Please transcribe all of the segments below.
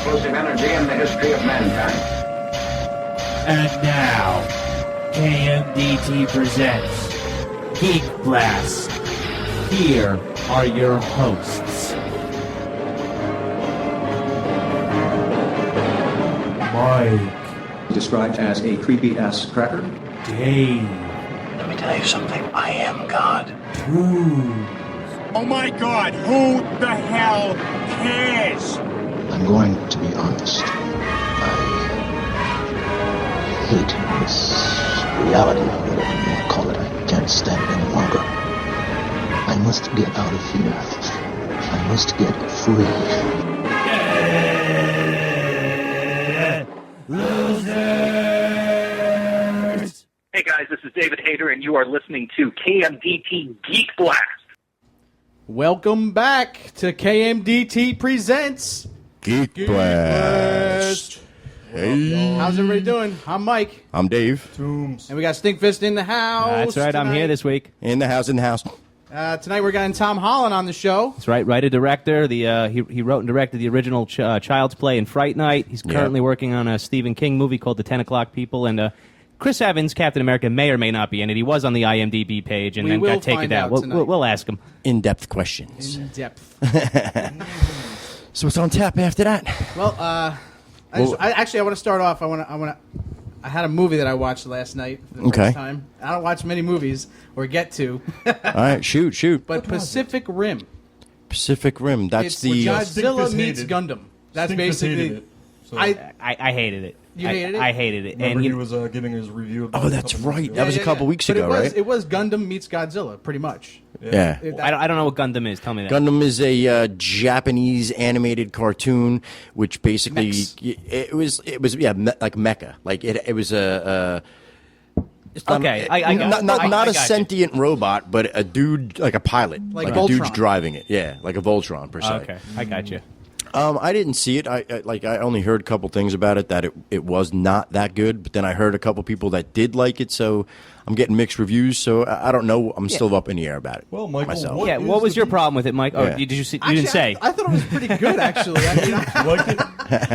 explosive energy in the history of mankind. And now, KMDT presents Geek Blast. Here are your hosts. Mike. Described as a creepy-ass cracker. Dave. Let me tell you something. I am God. Drew. Oh my God, who the hell cares? I'm going to be honest. I hate this reality, whatever you want to call it. I can't stand it any longer. I must get out of here. I must get free. Losers! Hey guys, this is David Hayter, and you are listening to KMDT Geek Blast. Welcome back to KMDT Presents Geek Blast. Hey. How's everybody doing? I'm Mike. I'm Dave. And we got Stinkfist in the house. That's right, tonight. I'm here this week. In the house. Tonight we're getting Tom Holland on the show. That's right, writer-director. He wrote and directed the original Child's Play in Fright Night. He's currently working on a Stephen King movie called The 10 O'Clock People, and Chris Evans, Captain America, may or may not be in it. He was on the IMDb page and then got taken down. We'll ask him. In-depth questions. In depth. So what's on tap after that? Well, I want to start off. I had a movie that I watched last night for the first time. I don't watch many movies or get to. All right, shoot. But Pacific Rim. Pacific Rim. That's It's the Godzilla meets Gundam. That's Stinkfist basically. hated it, so. I hated it. You hated it? I hated it. Remember And he was giving his review. Oh, that's right. That was a couple weeks ago, right? It was Gundam meets Godzilla, pretty much. Yeah. I don't know what Gundam is. Tell me that. Gundam is a Japanese animated cartoon, which basically Mechs. it was like mecha. Like it was a. It's not, Okay, I got it. not I a got sentient robot, but a dude like a pilot, Like a Voltron. dude's driving it. Yeah, like a Voltron per se. Okay, I got you. I didn't see it. I only heard a couple things about it that it was not that good. But then I heard a couple people that did like it, so I'm getting mixed reviews. So I don't know. I'm still up in the air about it. Well, Michael, myself. What was your problem with it, Mike? Oh, Yeah. did you see? You Actually, didn't say. I thought it was pretty good, actually. I mean, Like it?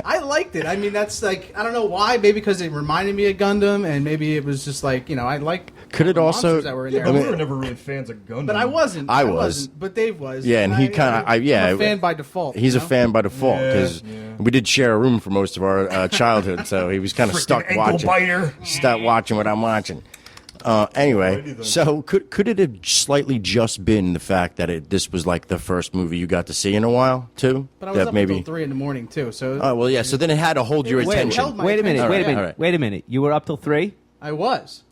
I liked it. I mean, that's like, I don't know why. Maybe because it reminded me of Gundam, and maybe it was just like, I like. Could it the also- monsters that were in Yeah, there. but we were never really fans of Gundam. But I wasn't. I wasn't. But Dave was. Yeah, and he kind of I'm a fan by default. He's a fan by default Yeah, because yeah. we did share a room for most of our childhood, so he was kind of stuck ankle watching. biter. Stuck watching what I'm watching. Anyway, so could it have slightly just been the fact that this was like the first movie you got to see in a while too? But I was that up maybe. until 3 in the morning too. So Oh well, yeah. So then it had to hold your Wait, attention. held my Wait a minute. attention. All right. Wait a minute. You were up till 3. I was.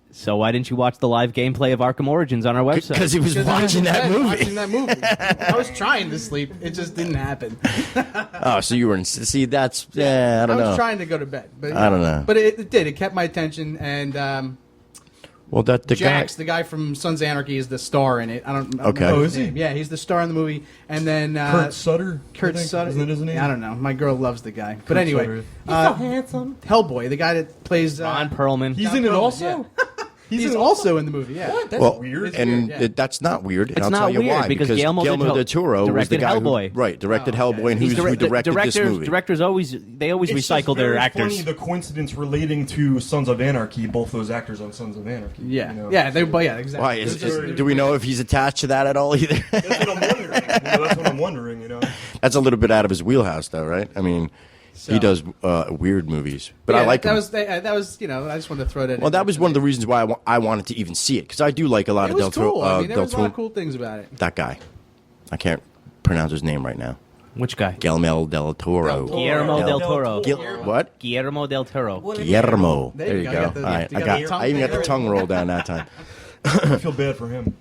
So why didn't you watch the live gameplay of Arkham Origins on our website? Because he was Because I was watching in that bed movie. Watching that movie. I was trying to sleep. It just didn't happen. Oh, so you were in. See, that's I don't I know. was trying to go to bed. But, I don't know. But it did. It kept my attention. And Well, the Jax, guy. the guy from Sons of Anarchy, is the star in it. I don't Okay. know Oh, his is he? name. Yeah, he's the star in the movie. And then Kurt Sutter? Kurt I think. Sutter. Isn't that his name? I don't know. My girl loves the guy. But Kurt anyway, Hellboy, the guy that plays Ron Perlman. He's in it also? He's also in the movie. Yeah. That's Well, weird. and weird, yeah. that's not weird. And It's I'll not tell you weird, why. because Guillermo del Toro was the directed guy Hellboy. who directed Hellboy, and He's who directed this movie. Directors always It's recycle just their very actors. Funny, the coincidence relating to Sons of Anarchy, both those actors on Sons of Anarchy. Yeah. you know? Yeah. Yeah. Exactly. Why It was just- do we know if he's attached to that at all either? That's what I'm wondering. That's what I'm wondering. You know. That's a little bit out of his wheelhouse, though, right? I mean, he does weird movies, but yeah, I like that him. was I just wanted to throw that in. Well, that was one of the reasons why I wanted to even see it, because I do like a lot It of was Del Toro. cool. I mean, there Del was a lot Toro. of cool things about it. That guy, I can't pronounce his name right now. Which guy? Guillermo del Toro. Guillermo del Toro. What? Guillermo del Toro. Guillermo. There There you you go. go. You All got right, the- you got the tongue I even got the there. tongue rolled down that time. I feel bad for him.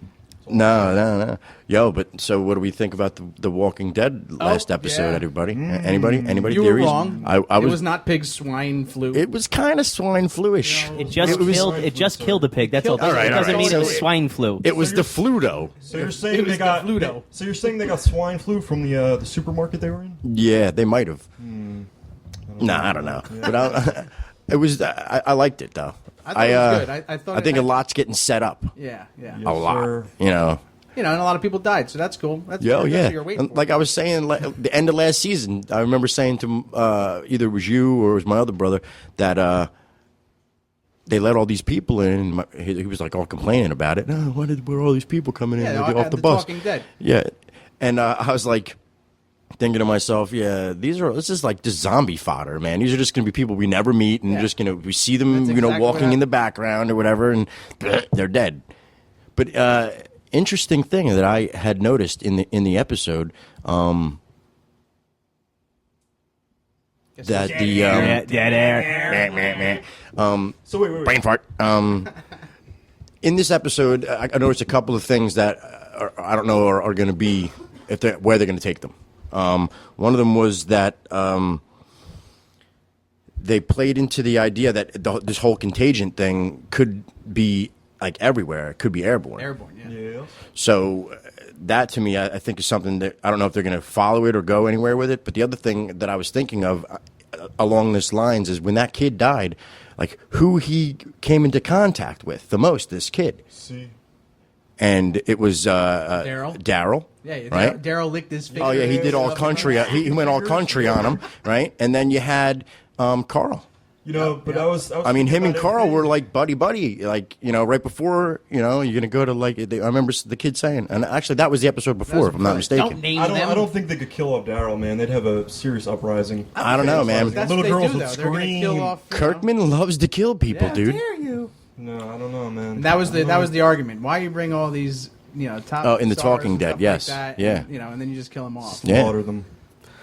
No. Yo, but so what do we think about the Walking Dead last episode, yeah. everybody? Anybody You were theories? wrong. I It was was not pig swine flu. It was kind of swine flu-ish. It just killed a pig. That's all. All right, It doesn't all right. mean it was So swine flu. It was the flu, though. So you're saying was they got the Fluto. So you're saying they got swine flu from the supermarket they were in? Yeah, they might have. I don't know. But it was. I liked it though. I thought it was good. I thought I think it a lot's getting set up. Yeah. Yes, A lot. sir. You know. and a lot of people died, so that's cool. That's Yeah, that's yeah. what you're waiting And for. like I was saying, the end of last season, I remember saying to either it was you or it was my other brother that they let all these people in. He was like all complaining about it. No, why were all these people coming in off the bus? Talking Dead. Yeah, and I was like thinking to myself, yeah, this is like just zombie fodder, man. These are just going to be people we never meet, and just we see them, That's exactly walking in the background or whatever, and they're dead. But interesting thing that I had noticed in the episode, that the dead air. So wait. brain fart. In this episode, I noticed a couple of things that I don't know are going to be where they're going to take them. One of them was that they played into the idea that this whole contagion thing could be like everywhere. It could be airborne. Yeah. So that to me, I think is something that I don't know if they're going to follow it or go anywhere with it. But the other thing that I was thinking of along this lines is when that kid died, like who he came into contact with the most, this kid. See. And it was Daryl. Daryl. Yeah, right? Daryl licked his finger. Oh yeah, he did all country. He went all country on him, right? And then you had Carl. But I mean, him and thinking about Carl everything. were like buddy, like right before you're gonna go to like. I remember the kid saying, and actually that was the episode before, if I'm not mistaken. Don't name I them. don't think they could kill off Daryl, man. They'd have a serious uprising. I don't know, man. That's Little what they girls do, would though. They're gonna scream. kill off, Kirkman loves to kill people, dude. Dare you? No, I don't know, man. That was the argument. Why you bring all these top in the stars Talking and Dead, stuff yes. like that, Yeah. and then you just kill them off. Yeah. Slaughter them.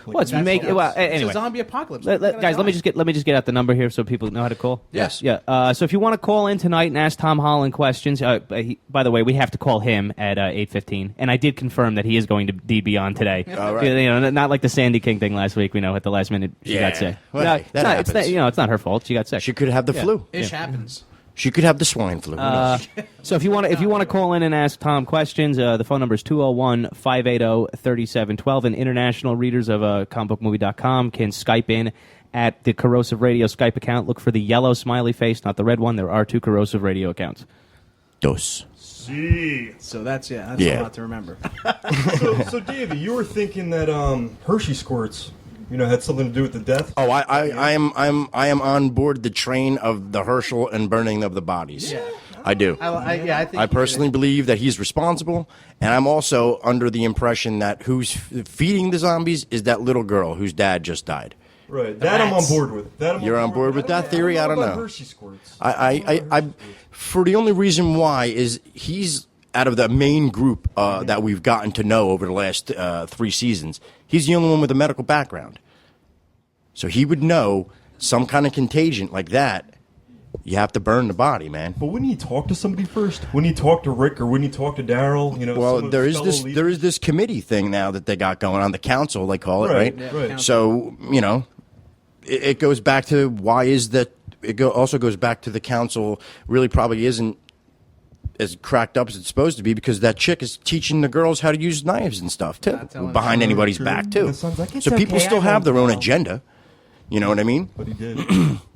Well, it's That's make all. well. It's Anyway, a zombie apocalypse. guys, let me just get out the number here so people know how to call. Yes. Yeah. So if you want to call in tonight and ask Tom Holland questions, by the way, we have to call him at 8:15, and I did confirm that he is going to be on today. All right. Not like the Sandy King thing last week. At the last minute she got sick. Well, No, hey, that happens. it's not her fault. She got sick. She could have the flu. Ish happens. She could have the swine flu. Who knows? So if you want to call in and ask Tom questions, the phone number is 201-580-3712, and international readers of comicbookmovie.com can Skype in at the Corrosive Radio Skype account. Look for the yellow smiley face, not the red one. There are 2 Corrosive Radio accounts. Dos. See. So that's a lot to remember. So Davey, you were thinking that Hershey squirts, had something to do with the death? Oh, I am on board the train of the Herschel and burning of the bodies. Yeah. I do. I think I personally believe that he's responsible, and I'm also under the impression that who's feeding the zombies is that little girl whose dad just died. Right. That I'm on board with. You're on board with that theory? I don't know. Hershey squirts. I for the only reason why is he's out of the main group that we've gotten to know over the last 3 seasons. He's the only one with a medical background. So he would know some kind of contagion like that. You have to burn the body, man. But wouldn't he talk to somebody first? Wouldn't he talk to Rick or wouldn't he talk to Daryl? Well, some of there his is fellow this leaders? this committee thing now that they got going on, the council they call it, right? Yeah, right. So it goes back to why is that? Also goes back to the council really probably isn't as cracked up as it's supposed to be because that chick is teaching the girls how to use knives and stuff too, behind anybody's back too. That sounds like it's So people okay, still I have their won't own go. agenda. You know what I mean? But he did.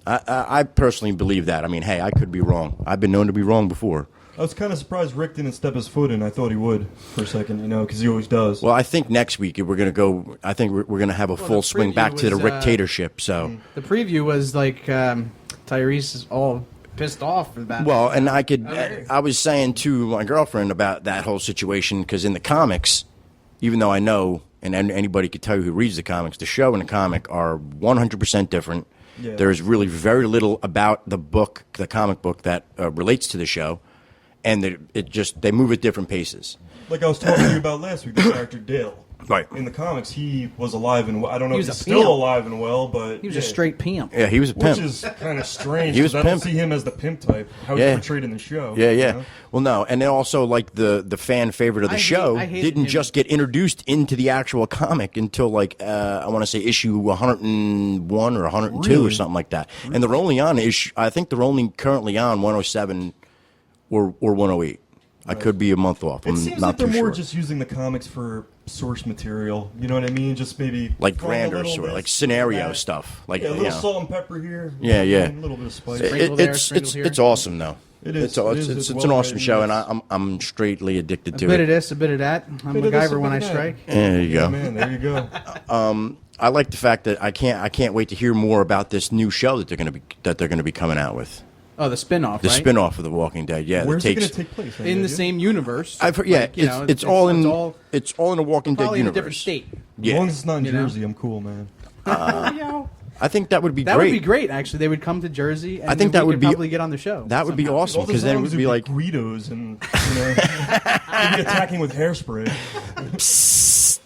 I personally believe that. I mean, hey, I could be wrong. I've been known to be wrong before. I was kind of surprised Rick didn't step his foot in. I thought he would for a second, because he always does. Well, I think next week we're going to go. I think we're going to have a full swing preview back to the was, dictatorship. So the preview was like Tyrese is all pissed off about. well, and I was saying to my girlfriend about that whole situation because in the comics, even though I know, and anybody could tell you who reads the comics, the show and the comic are 100% different. Yeah. There's really very little about the book, the comic book, that relates to the show, and they move at different paces. Like I was talking to you about last week, the character Dale. Right. In the comics, he was alive and well. I don't know He if was he's a pimp. still alive and well, but he was a straight pimp. Yeah, he was a pimp. Which is kind of strange. He was 'cause I don't pimp. see him as the pimp type. How he's portrayed in the show. Yeah, you yeah. know? Well, no, and then also like the fan favorite of the show I hated didn't him. just get introduced into the actual comic until like I want to say issue 101 or 102 or Really? something like that. And they're only on I think they're only currently on 107 or 108. I could be a month off. It I'm seems not like they're too more sure. just using the comics for source material. You know what I mean? Just maybe Like throwing a grander little sort of bit like scenario that. stuff. Like Yeah, a you little know. salt and pepper here. Yeah, yeah. A little bit of spice. Sprinkle there, It's sprinkle here. it's awesome though. It is. It's an awesome show, and I'm straightly addicted to it. A bit of this, a bit of that. I'm MacGyver when I strike. There you go. Man, there you go. I like the fact that I can't wait to hear more about this new show that they're going to be coming out with. Oh, the spin-off, The right? spin-off of The Walking Dead. Yeah, Where's it going to take place? In the same universe. I've heard, yeah, Like, it's all in the Walking Dead probably in a universe. different state. Yeah. As long as it's not in Jersey, I'm cool, man. I think that would be That great. would be great, actually. They would come to Jersey, and I think we that would could be probably get on the show. That would be somehow. awesome All the because then it would zombies be like Guidos and they'd be attacking with hairspray.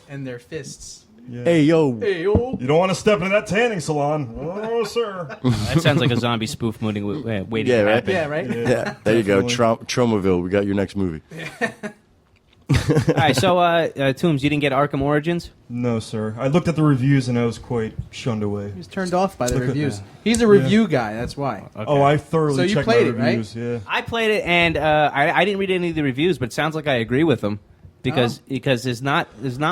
And their fists. Yeah. Hey yo. Hey yo. You don't want to step into that tanning salon, oh sir. That sounds like a zombie spoof movie waiting Yeah, to right. happen. Yeah, right? Yeah, there you go. Tromaville, we got your next movie. All right, so Toombs, you didn't get Arkham Origins? No, sir. I looked at the reviews and I was quite shunned away. He was turned off by the Look at reviews. that. He's a review guy, that's why. Okay. Oh, I thoroughly So you checked played my it, reviews. Yeah. I played it, and I didn't read any of the reviews, but it sounds like I agree with them because there's not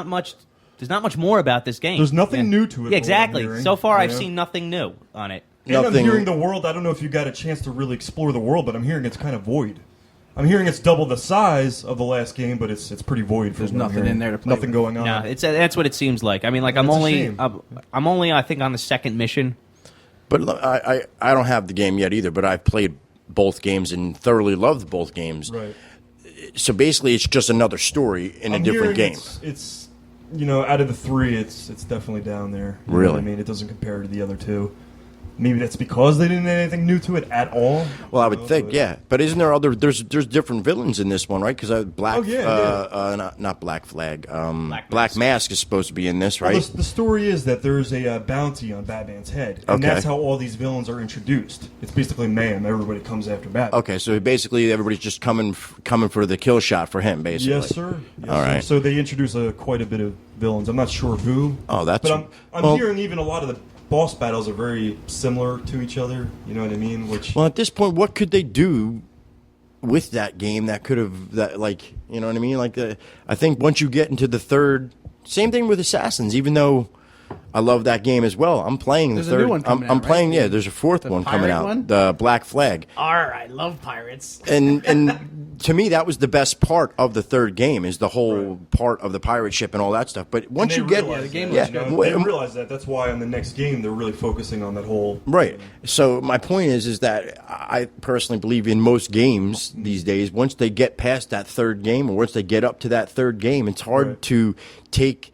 much more about this game. There's nothing new to it. Yeah, exactly. from what I'm hearing. So far, I've Yeah. seen nothing new on it. And I'm Nothing- hearing the world. I don't know if you got a chance to really explore the world, but I'm hearing it's kind of void. I'm hearing it's double the size of the last game, but it's pretty void. There's from what I'm nothing hearing. in there to play Nothing with. going on. No, that's what it seems like. I mean, like I'm That's a only shame. I'm only I think on the second mission. But look, I don't have the game yet either, but I've played both games and thoroughly loved both games. Right. So basically, it's just another story in a different hearing game. It's out of the three, it's definitely down there. You know Really? what I mean, it doesn't compare to the other two. Maybe that's because they didn't add anything new to it at all. Well, I would think, yeah. But isn't there other? There's different villains in this one, right? Because Black, Oh, yeah. not Black Flag. Black Mask is supposed to be in this, Well, right? the story is that there's a bounty on Batman's head, and Okay. that's how all these villains are introduced. It's basically mayhem. Everybody comes after Batman. Okay, so basically everybody's just coming for the kill shot for him, basically. Yes, sir. Yes, All sir. right. So they introduce quite a bit of villains. I'm not sure who. Oh, that's. But I'm well, hearing even a lot of the boss battles are very similar to each other. You know what I mean? Which Well, at this point, what could they do with that game that could have like, you know what I mean? Like I think once you get into the third, same thing with Assassins. Even though I love that game as well, I'm playing the There's a third. new one coming I'm out, playing. right? Yeah, there's a fourth one coming pirate out. one? The Black Flag. I love pirates. And to me, that was the best part of the third game is the whole part of the pirate ship and all that stuff. But once you get, the game yeah, looks good. they realize that. That's why on the next game they're really focusing on that whole. right. So my point is that I personally believe in most games these days, once they get past that third game or once they get up to that third game, it's hard Right. to take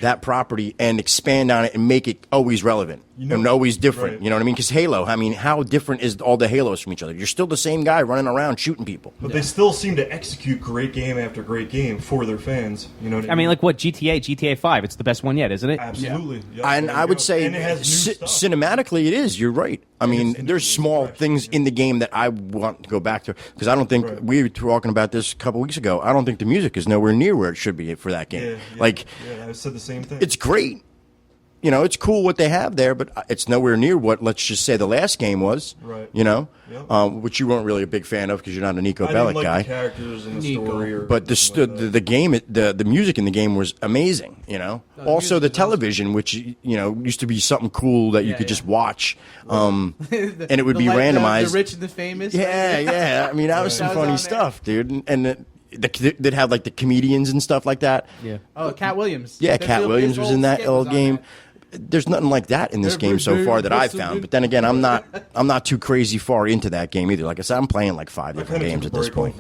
that property and expand on it and make it always relevant and always different. Right. You know what I mean? Because Halo, I mean, how different is all the Halos from each other? You're still the same guy running around shooting people. But they still seem to execute great game after great game for their fans. You know what I mean, like what GTA 5? It's the best one yet, isn't it? Absolutely. Yeah, And there I you would go. say and it has new stuff. cinematically it is. You're right. I mean, there's small things in the game that I want to go back to because I don't think we were talking about this a couple weeks ago. I don't think the music is nowhere near where it should be for that game. Like, I said the same thing. it's great. You know, it's cool what they have there, but it's nowhere near what, let's just say, the last game was. Right. You know, Yep. which you weren't really a big fan of because you're not a Nico I didn't Bellic like guy. the characters and the story. Or But the game, the music in the game was amazing. You know, also the television, which used to be something cool that you could just watch, and it would be randomized. The rich and the famous. Yeah. I mean, that was some That was funny on stuff, dude. And they'd have like the comedians and stuff like that. Yeah. Oh, Cat Williams. Yeah, That Cat Bill Williams Gates' was in that skit old was on game. that. There's nothing like that in this game so far that I've found. But then again, I'm not too crazy far into that game either. Like I said, I'm playing like 5 different games at this point.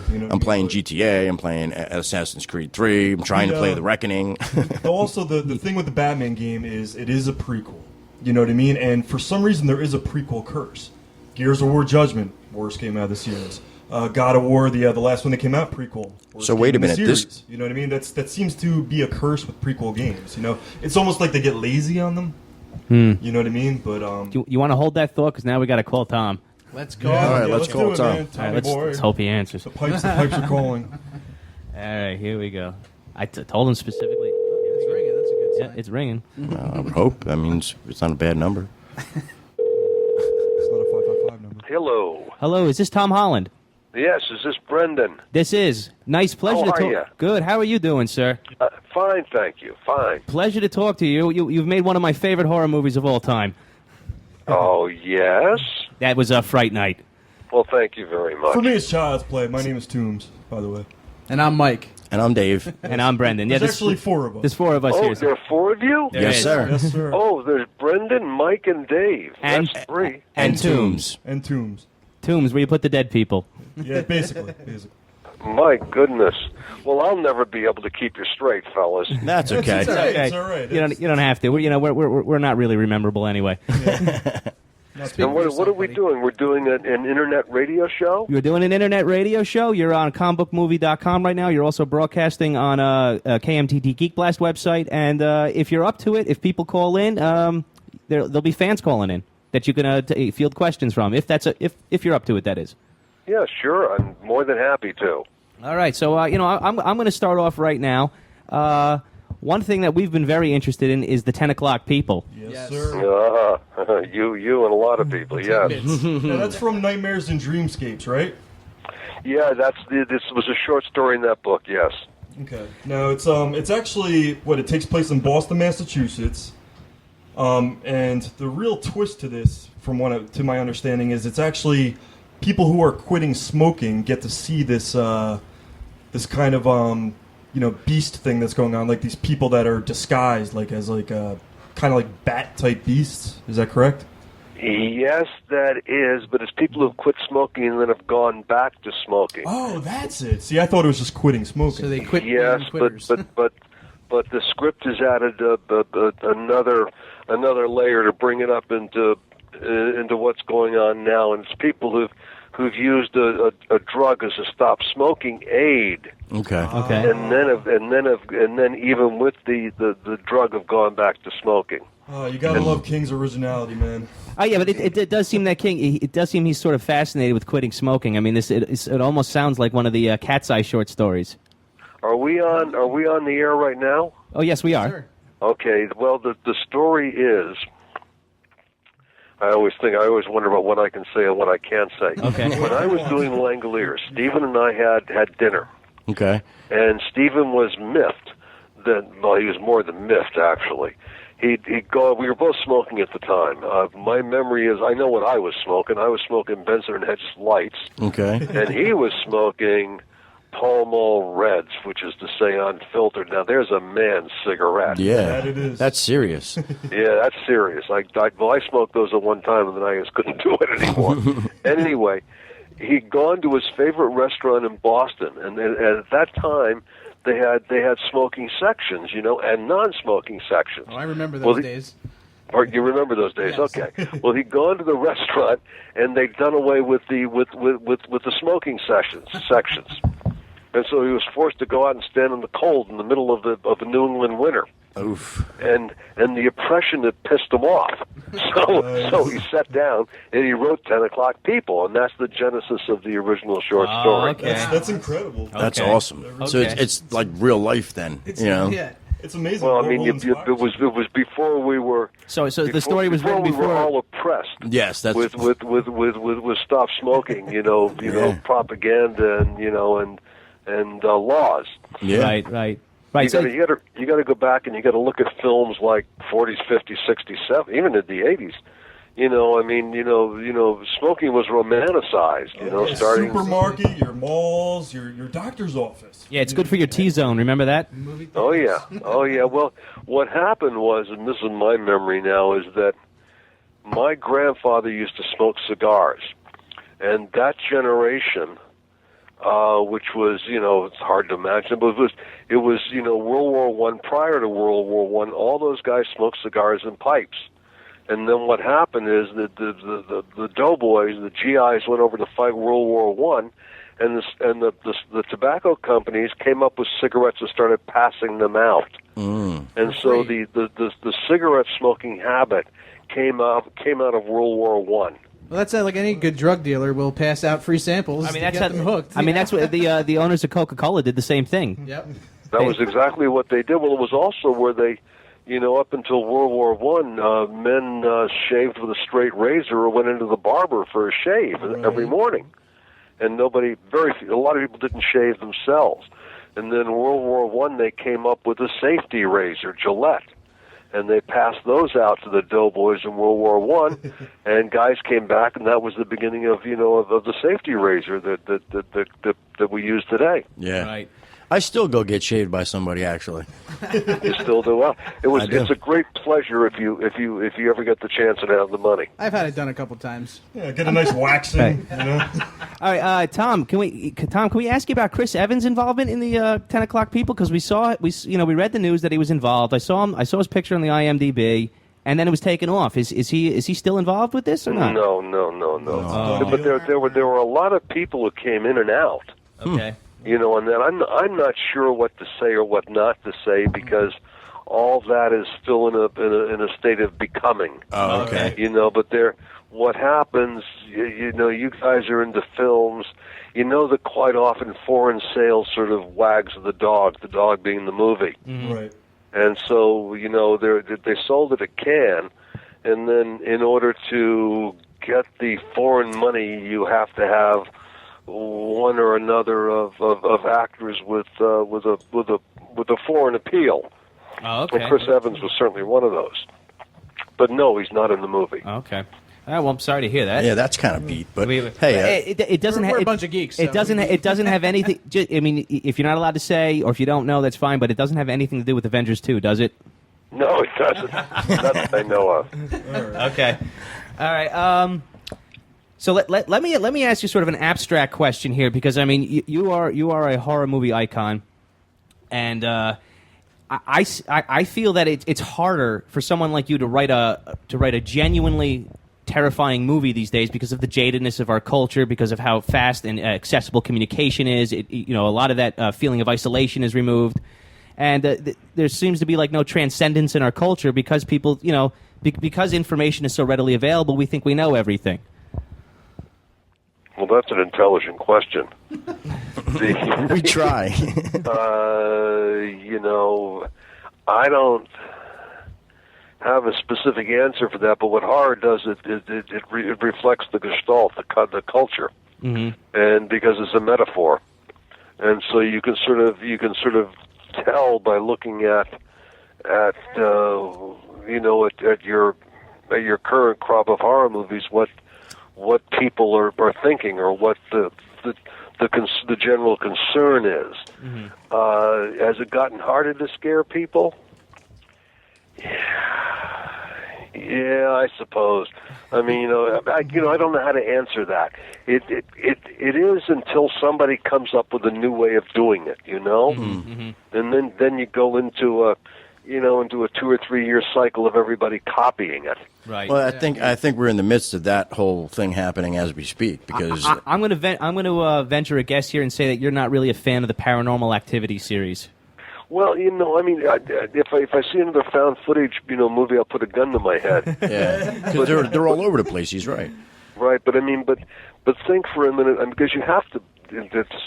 I'm playing GTA. I'm playing Assassin's Creed 3. I'm trying to play The Reckoning. Also, the thing with the Batman game is it is a prequel. You know what I mean? And for some reason, there is a prequel curse. Gears of War Judgment, worst game out of the series. God of War, the last one that came out, prequel. So wait a minute, this, you know what I mean? That seems to be a curse with prequel games. You know, it's almost like they get lazy on them. You know what I mean? But You want to hold that thought because now we got to call Tom. Let's go. All right, let's call do it, Tom. man. All right, let's hope he answers. The pipes are calling. All right, here we go. I told him specifically. It's ringing. That's a good sign. Yeah, it's ringing. I would hope. That means it's not a bad number. It's not a 555 number. Hello. Hello, is this Tom Holland? Yes, is this Brendan? This is. Nice pleasure How to are talk. ya? Good. How are you doing, sir? Fine, thank you. Fine. Pleasure to talk to you. You've made one of my favorite horror movies of all time. Oh, yes? That was Fright Night. Well, thank you very much. For me, it's Child's Play. My name is Toombs, by the way. And I'm Mike. And I'm Dave. And I'm Brendan. There's actually 4 of us. There's 4 of us Oh, here. there are 4 of you? Yes, sir. Yes, sir. Oh, there's Brendan, Mike, and Dave. And- That's 3. And Toombs. And Toombs. Tombs, where you put the dead people. Yeah, basically. My goodness. Well, I'll never be able to keep you straight, fellas. That's okay. It's all right. Okay. It's all right. You don't have to. We're not really rememberable anyway. And what are we doing? We're doing an internet radio show? You're doing an internet radio show. You're on comicbookmovie.com right now. You're also broadcasting on KMDT Geek Blast website. And if you're up to it, if people call in, there'll be fans calling in that you can field questions from. If you're up to it, that is. Yeah, sure. I'm more than happy to. All right. So I'm going to start off right now. One thing that we've been very interested in is the 10 o'clock people. Yes, sir. You and a lot of people, yes. Yeah, that's from Nightmares and Dreamscapes, right? Yeah, this was a short story in that book, yes. Okay. Now, it's actually, it takes place in Boston, Massachusetts. And the real twist to this, to my understanding, is it's actually people who are quitting smoking get to see this this kind of beast thing that's going on, like these people that are disguised as kind of like bat type beasts. Is that correct? Yes, that is, but it's people who've quit smoking and then have gone back to smoking. Oh, that's it. See, I thought it was just quitting smoking. So they quit. Yes, but the script has added another layer to bring it up into what's going on now, and it's people who've used a drug as a stop smoking aid. Okay. And then even with the drug have gone back to smoking. Oh, you gotta love King's originality, man. Oh yeah, but it does seem that King. It does seem he's sort of fascinated with quitting smoking. I mean, it almost sounds like one of the Cat's Eye short stories. Are we on the air right now? Oh yes, we are. Sure. Okay. Well, the story is. I always wonder about what I can say and what I can't say. Okay. When I was doing Langoliers, Stephen and I had dinner. Okay. And Stephen was miffed. He was more than miffed, actually. He'd go. We were both smoking at the time. My memory is, I know what I was smoking. I was smoking Benson and Hedges Lights. Okay. And he was smoking Pall Mall Reds, which is to say unfiltered. Now, there's a man's cigarette. Yeah. That it is. That's serious. Yeah, that's serious. I smoked those at one time, and then I just couldn't do it anymore. Anyway, he'd gone to his favorite restaurant in Boston, and at that time, they had smoking sections, and non-smoking sections. Oh, I remember those days. Or you remember those days? Yes. Okay. Well, he'd gone to the restaurant, and they'd done away with the smoking sections. And so he was forced to go out and stand in the cold in the middle of the New England winter. Oof. And the oppression had pissed him off. So he sat down and he wrote 10 O'Clock People, and that's the genesis of the original short story. Okay. That's incredible. That's Okay. awesome. So it's like real life then. Yeah. It's amazing. Well, I mean, Orwell inspires. it was before we were. So the story was written we were before. all oppressed. Yes, that's with stop smoking, propaganda and laws. yeah. Right. You got to go back and you got to look at films like 40s, 50s, 60s, 70s, even in the 80s. Smoking was romanticized. Your starting supermarket, your malls, your doctor's office. Yeah, it's good for your T-zone. Remember that? Oh yeah. Well, what happened was, and this is my memory now, is that my grandfather used to smoke cigars, and that generation, which was, it's hard to imagine, but it was World War I. Prior to World War I, all those guys smoked cigars and pipes. And then what happened is that the doughboys, the GIs, went over to fight World War I, and the tobacco companies came up with cigarettes and started passing them out. And so the cigarette smoking habit came out of World War I. Well, that's like any good drug dealer will pass out free samples to get them hooked. I mean, that's what the owners of Coca-Cola did the same thing. Yep. That was exactly what they did. Well, it was also where they, up until World War I, men shaved with a straight razor or went into the barber for a shave every morning. And a lot of people didn't shave themselves. And then World War I, they came up with a safety razor, Gillette. and they passed those out to the doughboys in World War One, and guys came back, and that was the beginning of of the safety razor that we use today. Yeah. Right. I still go get shaved by somebody. Actually, you still do well. It's a great pleasure if you ever get the chance and have the money. I've had it done a couple times. Yeah, get a nice waxing. All right, Tom. Can we ask you about Chris Evans' involvement in the 10 o'clock people? Because we read the news that he was involved. I saw his picture on the IMDb, and then it was taken off. Is he still involved with this or not? No. Oh. But there were a lot of people who came in and out. Okay. And then I'm not sure what to say or what not to say because all that is still in a state of becoming. Oh, okay. But what happens? You guys are into films. That quite often foreign sales sort of wags the dog being the movie. Mm-hmm. Right. And so they sold it at Cannes, and then in order to get the foreign money, you have to have one or another of actors with a foreign appeal. Oh, okay. And Chris Evans was certainly one of those. But no, he's not in the movie. Okay. All right, well, I'm sorry to hear that. Yeah, that's kind of beat. But it doesn't. We're a bunch of geeks. So. It doesn't have anything. I mean, if you're not allowed to say, or if you don't know, that's fine. But it doesn't have anything to do with Avengers 2, does it? No, it doesn't. Not that I know of. Okay. All right. So let me ask you sort of an abstract question here, because I mean you are a horror movie icon, and I feel that it's harder for someone like you to write a genuinely terrifying movie these days because of the jadedness of our culture, because of how fast and accessible communication is. A lot of that feeling of isolation is removed, and there seems to be like no transcendence in our culture because people because information is so readily available. We think we know everything. Well, that's an intelligent question. We try. I don't have a specific answer for that, but what horror does, it reflects the gestalt, the culture, and because it's a metaphor, and so you can sort of tell by looking at your current crop of horror movies what people are thinking, or what the general concern is. Has it gotten harder to scare people? Yeah, I suppose. I mean, I don't know how to answer that. It is until somebody comes up with a new way of doing it, and then you go into a 2 or 3 year cycle of everybody copying it. Right. Well, I think we're in the midst of that whole thing happening as we speak. Because I'm going to venture a guess here and say that you're not really a fan of the Paranormal Activity series. Well, I mean, if I see another found footage, movie, I'll put a gun to my head. Yeah, because they're all over the place. He's right. Right, but I mean, but think for a minute, because you have to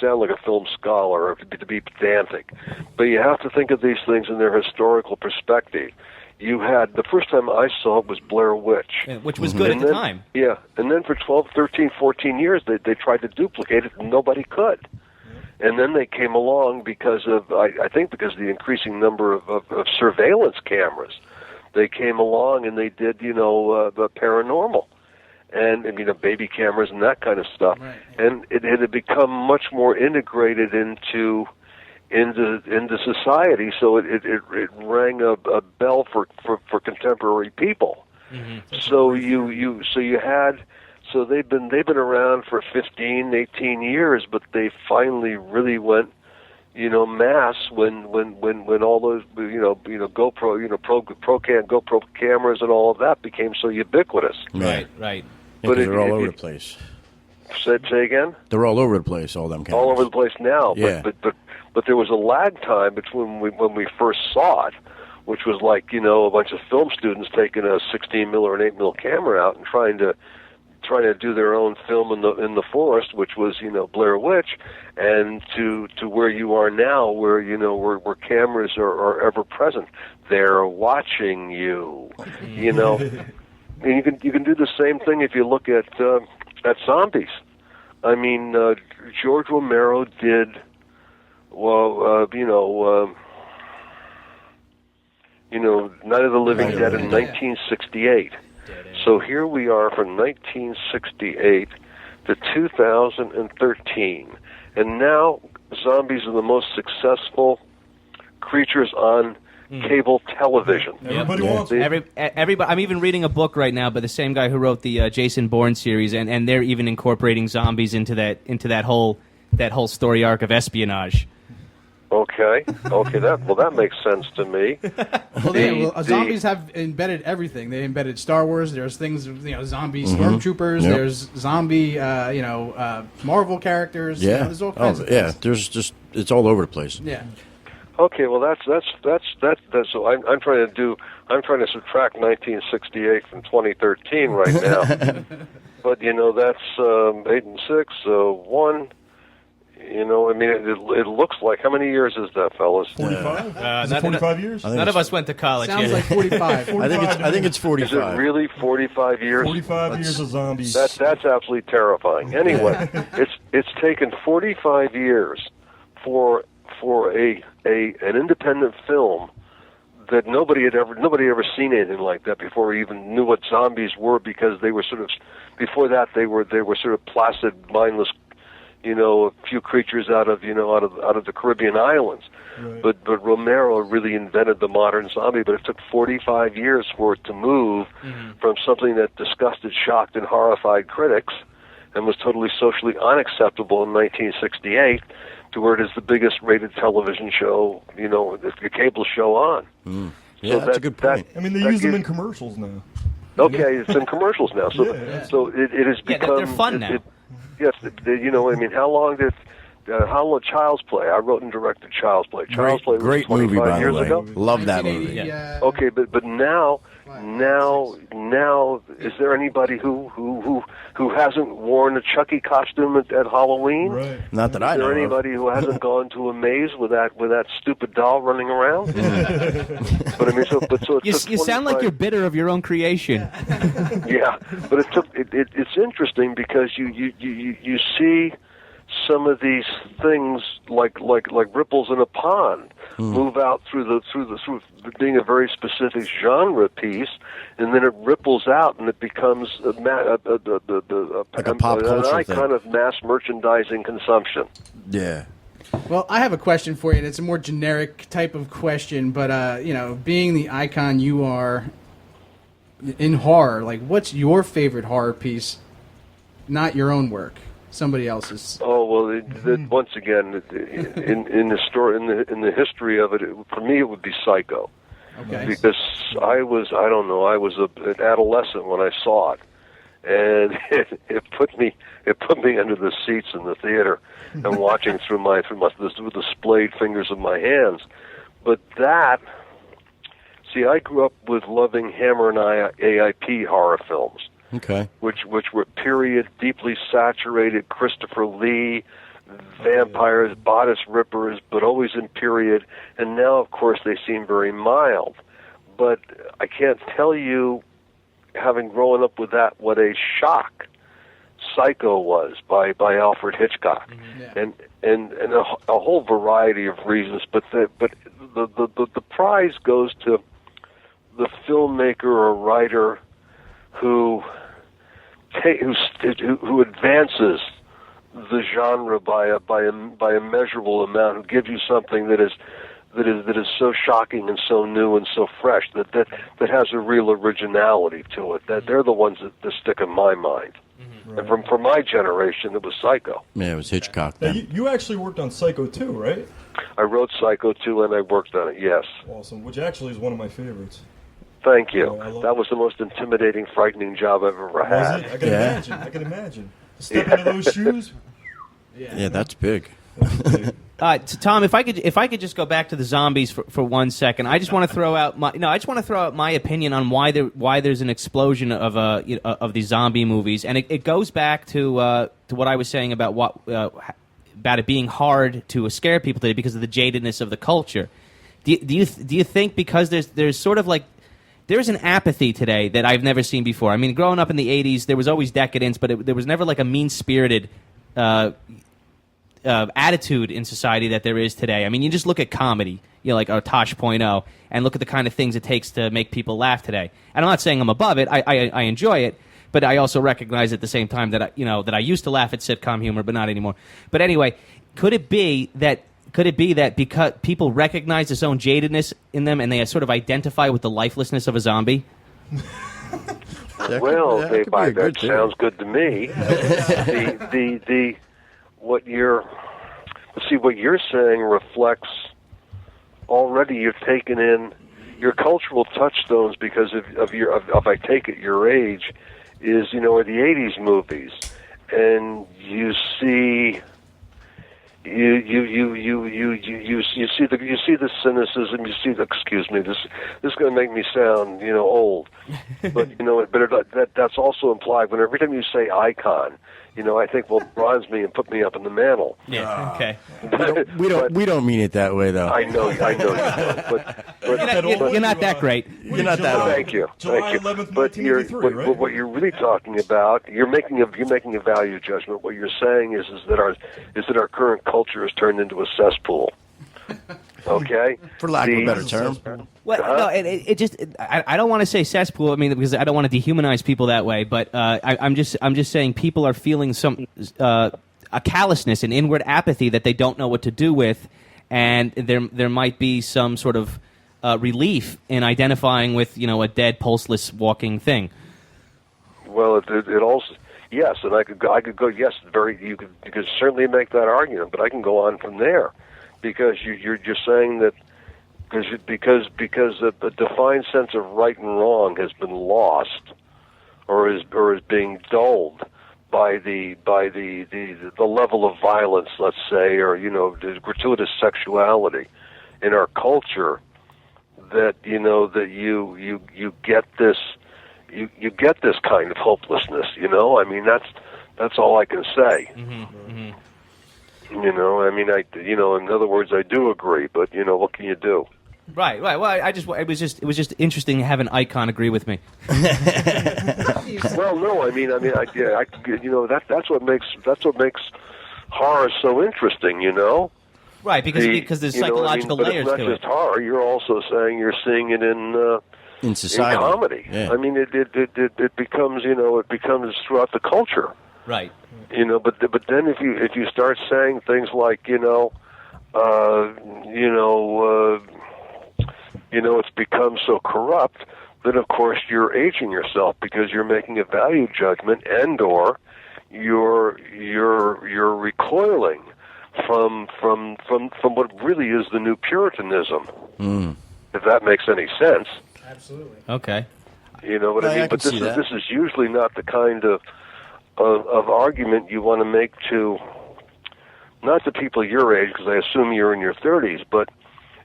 sound like a film scholar or to be pedantic, but you have to think of these things in their historical perspective. You had, the first time I saw it was Blair Witch. Yeah, which was good at the time. Yeah, and then for 12, 13, 14 years, they tried to duplicate it, and nobody could. And then they came along because of, I think because of the increasing number of surveillance cameras. They came along and they did, the paranormal. And baby cameras and that kind of stuff, right. And it had become much more integrated into society. So it rang a bell for contemporary people. So so they've been around for 15, 18 years, but they finally really went mass when all those GoPro cameras and all of that became so ubiquitous. Right. Yeah, but they're all over the place. Say again? They're all over the place, all them cameras. All over the place now. Yeah. But there was a lag time between when we first saw it, which was like, a bunch of film students taking a 16 mil or an 8 mil camera out and trying to do their own film in the forest, which was, Blair Witch, and to where you are now, where where cameras are ever present. They're watching you, And you can do the same thing if you look at zombies. I mean, George Romero did Night of the Living Dead in 1968. So here we are from 1968 to 2013. And now zombies are the most successful creatures on cable television. Everybody wants them. Everybody. I'm even reading a book right now by the same guy who wrote the Jason Bourne series, and they're even incorporating zombies into that whole story arc of espionage. Okay, that makes sense to me. Zombies have embedded everything. They embedded Star Wars. There's things, zombie stormtroopers. Yep. There's zombie, Marvel characters. Yeah, there's all kinds of yeah. things. There's just it's all over the place. Yeah. Okay, well that's so I'm trying to subtract 1968 from 2013 right now. But that's 8 and 6, 1. It looks like, how many years is that, fellas? 45. Is it 45 years? None of us went to college. Sounds like 45. I think it's 45. Is it really 45 years? 45 years of zombies. That's absolutely terrifying. Anyway, it's taken 45 years for an independent film that nobody ever seen anything like that before, or even knew what zombies were, because they were sort of, before that they were sort of placid, mindless, a few creatures out of the Caribbean islands. Right. But Romero really invented the modern zombie. But it took 45 years for it to move from something that disgusted, shocked, and horrified critics, and was totally socially unacceptable in 1968, to where it is the biggest rated television show, the cable show on. Yeah, that's a good point. They use them in commercials now. Okay, it's in commercials now. So so it has become. They're fun now. Yes, how long did Child's Play? I wrote and directed Child's Play. Child's Play was Great 25 movie, by the years way. ago. Love that movie. Okay, but now, is there anybody who hasn't worn a Chucky costume at Halloween? Right. Not that I know. Is there of. anybody who hasn't gone to a maze with that stupid doll running around? But so it You took sound like 25 you're bitter of your own creation. Yeah, but it's interesting because you see some of these things like ripples in a pond move out through being a very specific genre piece, and then it ripples out and it becomes Like a pop culture an icon thing. of mass merchandising consumption. Yeah. Well, I have a question for you, and it's a more generic type of question, but, being the icon you are in horror, what's your favorite horror piece? Not your own work, somebody else's. Oh well, once again, in the history of it, for me it would be Psycho. Okay. Because I was an adolescent when I saw it, and it put me under the seats in the theater and watching through the splayed fingers of my hands. But I grew up with loving Hammer and AIP horror films. Okay. Which were period, deeply saturated, Christopher Lee, vampires, bodice rippers, but always in period. And now, of course, they seem very mild. But I can't tell you, having grown up with that, what a shock Psycho was by Alfred Hitchcock, and a whole variety of reasons. But the prize goes to the filmmaker or writer who advances the genre by a measurable amount, who gives you something that is so shocking and so new and so fresh that has a real originality to it. That they're the ones that stick in my mind. Right. And from my generation, it was Psycho. Yeah, it was Hitchcock. Now, you actually worked on Psycho 2, right? I wrote Psycho 2 and I worked on it. Yes. Awesome. Which actually is one of my favorites. Thank you. That was the most intimidating, frightening job I've ever had. Was it? I can imagine. Step into those shoes. Yeah, that's big. Tom, if I could just go back to the zombies for 1 second, I just want to throw out my opinion on why there's an explosion of these zombie movies, and it goes back to what I was saying about about it being hard to scare people today because of the jadedness of the culture. Do you think because there's sort of like there's an apathy today that I've never seen before? I mean, growing up in the 80s, there was always decadence, but there was never like a mean-spirited attitude in society that there is today. I mean, you just look at comedy. like a Tosh.0, and look at the kind of things it takes to make people laugh today. And I'm not saying I'm above it. I enjoy it, but I also recognize at the same time that I used to laugh at sitcom humor, but not anymore. But anyway, could it be that because people recognize this own jadedness in them, and they sort of identify with the lifelessness of a zombie? Well, that sounds good to me. What you're saying reflects already you've taken in your cultural touchstones because of I take it your age is are the 80s movies, and you see you see the cynicism, you see the this is going to make me sound old, but that's also implied when every time you say icon, I think bronze me and put me up in the mantle. Yeah, okay. We don't mean it that way, though. I know you don't, but you're not that great. You're not that old. Thank you. July 11th, But 1983, right? what you're really talking about, you're making a value judgment. What you're saying is that our current culture has turned into a cesspool. Okay, for lack of a better term. Well, no, it just I don't want to say cesspool. I mean, because I don't want to dehumanize people that way. But I'm just saying people are feeling some a callousness, an inward apathy that they don't know what to do with, and there might be some sort of relief in identifying with a dead, pulseless, walking thing. Well, it also yes, and I could go yes, you could certainly make that argument, but I can go on from there. Because you're just saying that because the defined sense of right and wrong has been lost, or is being dulled by the level of violence, let's say, or the gratuitous sexuality in our culture, that that you get this kind of hopelessness. I mean that's all I can say. Mm-hmm. Mm-hmm. In other words, I do agree, but what can you do? Right. Well, it was just interesting to have an icon agree with me. Well, no, that's what makes horror so interesting, Right, because there's psychological layers to it. But it's not just horror. You're also saying you're seeing it in society, in comedy. Yeah. I mean, it becomes throughout the culture. Right. But then if you start saying things like it's become so corrupt, then of course you're aging yourself because you're making a value judgment and/or you're recoiling from what really is the new Puritanism. If that makes any sense. Absolutely. Okay. You know what I mean? But this is usually not the kind of argument you want to make to, not to people your age, because I assume you're in your 30s, but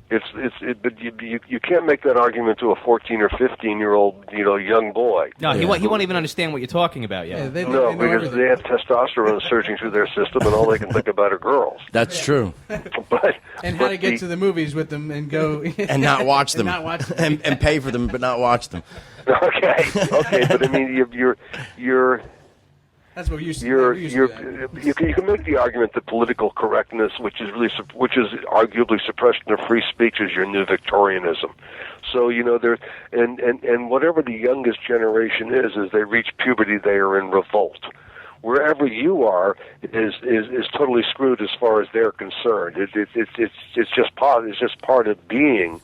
but you can't make that argument to a 14 or 15-year-old young boy. No, he won't even understand what you're talking about yet. Yeah, they because they have testosterone surging through their system, and all they can think about are girls. That's true. And how to get to the movies with them and go and not watch them, and pay for them, but not watch them. Okay, but I mean, you're. That's what we used to you can make the argument that political correctness, which is arguably suppression of free speech, is your new Victorianism. So there, and whatever the youngest generation is, as they reach puberty, they are in revolt. Wherever you are is totally screwed as far as they're concerned. It's just part of being,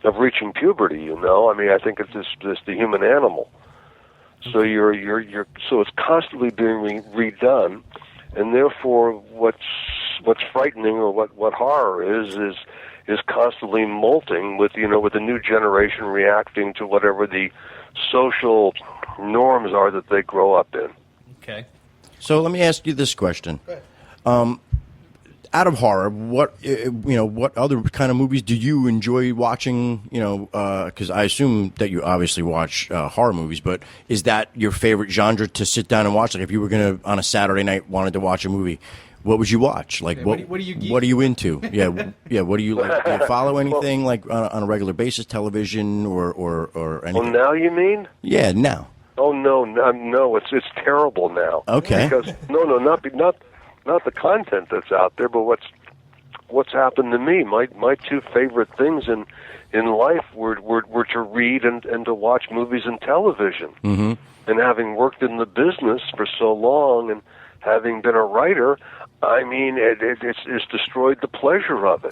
of reaching puberty. I mean, I think it's just the human animal. So so it's constantly being redone, and therefore what's frightening, or what horror is constantly molting with a new generation reacting to whatever the social norms are that they grow up in. Okay. So let me ask you this question. Out of horror, what other kind of movies do you enjoy watching? Because I assume that you obviously watch horror movies, but is that your favorite genre to sit down and watch? Like, if you were gonna on a Saturday night wanted to watch a movie, what would you watch? Like, what are you what are you into? Yeah. What do you like? Do you follow anything like on a regular basis, television or anything? Oh, now you mean? Yeah, now. Oh no, it's terrible now. Okay. Because not the content that's out there, but what's happened to me. My two favorite things in life were to read and to watch movies and television. Mm-hmm. And having worked in the business for so long and having been a writer, I mean, it's destroyed the pleasure of it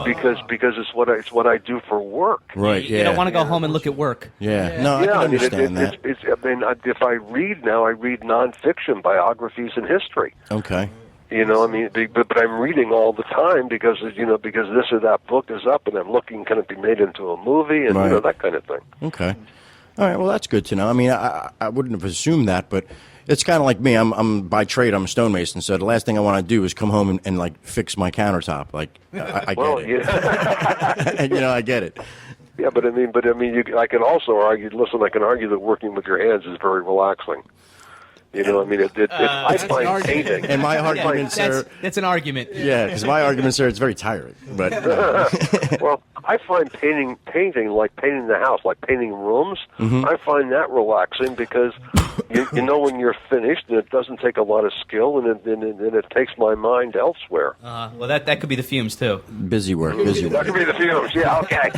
because it's what I do for work. Right. You don't want to go home and look at work. Yeah. No, I can understand that. If I read now, I read nonfiction, biographies, and history. Okay. You know, I mean, but I'm reading all the time because this or that book is up, and I'm looking, can it be made into a movie, and that kind of thing. Okay. All right. Well, that's good to know. I mean, I wouldn't have assumed that, but it's kind of like me. I'm by trade, I'm a stonemason, so the last thing I want to do is come home and like fix my countertop. Like, I get it. Yeah. And, I get it. Yeah, but I mean, I can also argue. Listen, I can argue that working with your hands is very relaxing. You know, I mean, I find painting. And my argument, sir, that's an argument. Yeah, because my argument, sir, it's very tiring. But well, I find painting like painting the house, like painting rooms. Mm-hmm. I find that relaxing because you know when you're finished, and it doesn't take a lot of skill, and it takes my mind elsewhere. Well, that could be the fumes too. Busy work. That could be the fumes. Yeah, okay.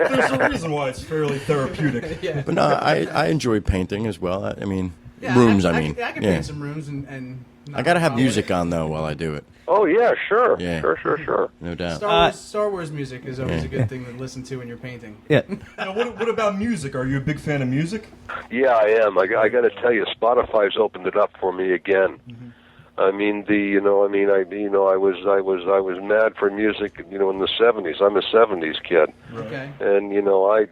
There's a reason why it's fairly therapeutic. Yeah. But no, I enjoy painting as well. I mean, Yeah, rooms. I mean, can paint some rooms and I gotta have music on though while I do it. Oh yeah, sure. Yeah. Sure. No doubt. Star Wars music is always a good thing to listen to when you're painting. Yeah. Now, what about music? Are you a big fan of music? Yeah, I am. I got to tell you, Spotify's opened it up for me again. Mm-hmm. I mean, I was mad for music, in the '70s. I'm a '70s kid, Okay. and I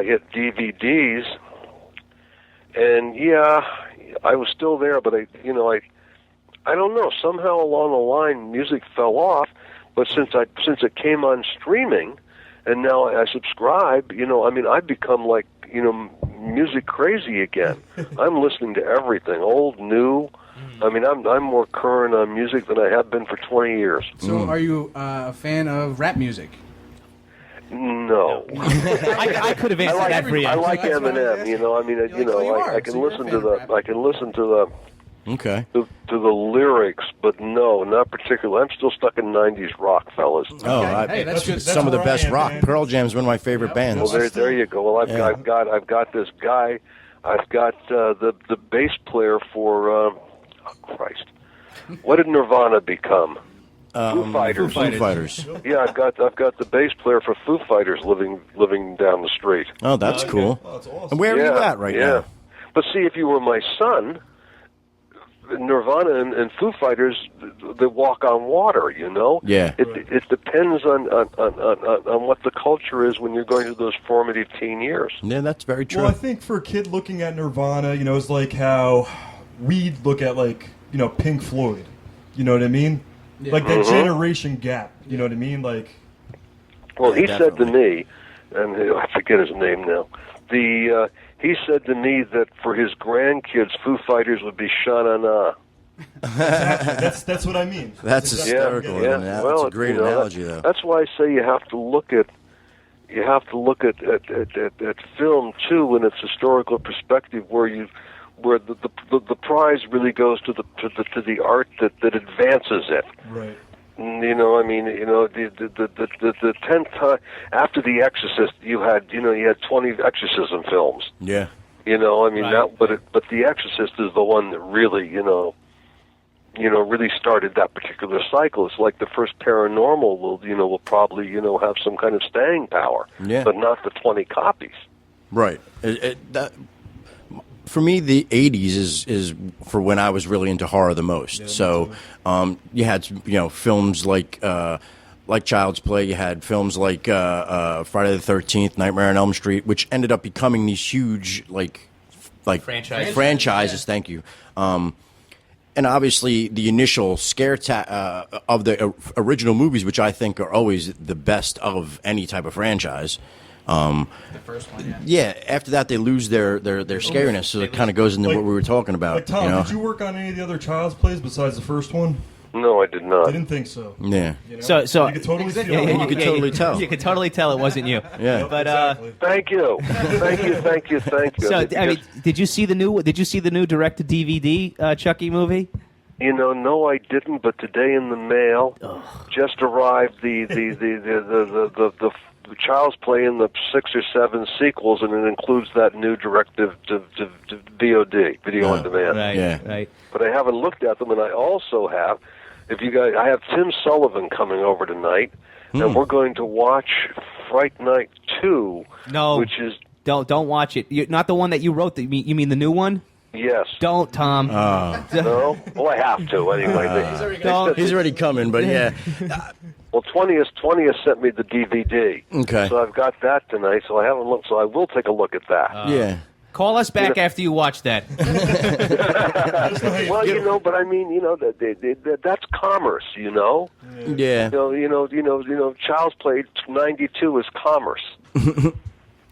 hit DVDs, and yeah, I was still there, but I don't know. Somehow along the line, music fell off. But since it came on streaming, and now I subscribe, I've become like music crazy again. I'm listening to everything, old, new. I mean, I'm more current on music than I have been for 20 years. So, are you a fan of rap music? No. I could have answered that for you. I like Eminem. I can listen to the. Okay. To the lyrics, but no, not particularly. I'm still stuck in '90s rock, fellas. Oh, Hey, that's good. some of the best rock. Pearl Jam's one of my favorite bands. Well, there you go. Well, I've got this guy. I've got the bass player for. Christ, what did Nirvana become? Foo Fighters. Foo Fighters. Yeah, I've got the bass player for Foo Fighters living down the street. Oh, that's cool. Oh, that's awesome. And where are you at right now? But see, if you were my son, Nirvana and Foo Fighters, they walk on water, Yeah. It depends on what the culture is when you're going through those formative teen years. Yeah, that's very true. Well, I think for a kid looking at Nirvana, it's like how we'd look at Pink Floyd. You know what I mean? Yeah. Like that generation gap. You know what I mean? Like. Well, he definitely. said to me, and I forget his name now. He said to me that for his grandkids, Foo Fighters would be Sha-na-na. Exactly. That's what I mean. That's hysterical. Yeah. That's Well, a great analogy, though. That's why I say you have to look at film too in its historical perspective, where the prize really goes to the art that advances it. Right. The 10th time after The Exorcist, you had 20 exorcism films. Yeah. Right. But The Exorcist is the one that really, really started that particular cycle. It's like the first Paranormal will probably, have some kind of staying power. Yeah. But not the 20 copies. Right. For me, the 80s is for when I was really into horror the most. Yeah, so you had films like Child's Play. You had films like Friday the 13th, Nightmare on Elm Street, which ended up becoming these huge like franchises. Thank you. And obviously, the initial scare of the original movies, which I think are always the best of any type of franchise. The first one, yeah. Yeah, after that they lose their scariness, so it kind of goes into what we were talking about. Like Tom, did you work on any of the other Child's Plays besides the first one? No, I did not. I didn't think so. Yeah. So you could totally feel it. You could totally tell. You could totally tell it wasn't you. Yeah. But exactly. Thank you. So I mean, did you see the new direct to DVD Chucky movie? No, I didn't. But today in the mail, just arrived the Child's Play in the 6 or 7 sequels, and it includes that new directive to VOD, video on demand. Right. But I haven't looked at them, and I also have. I have Tim Sullivan coming over tonight, and we're going to watch Fright Night 2. No, which is don't watch it. Not the one that you wrote. You mean the new one? Yes. Don't, Tom. No? Well, I have to anyway. He's already coming, but yeah. Well, 20th sent me the DVD. Okay. So I've got that tonight, so I haven't looked, so I will take a look at that. Yeah. Call us back after you watch that. Well, but I mean, that's commerce, Yeah. Child's Play 92 is commerce.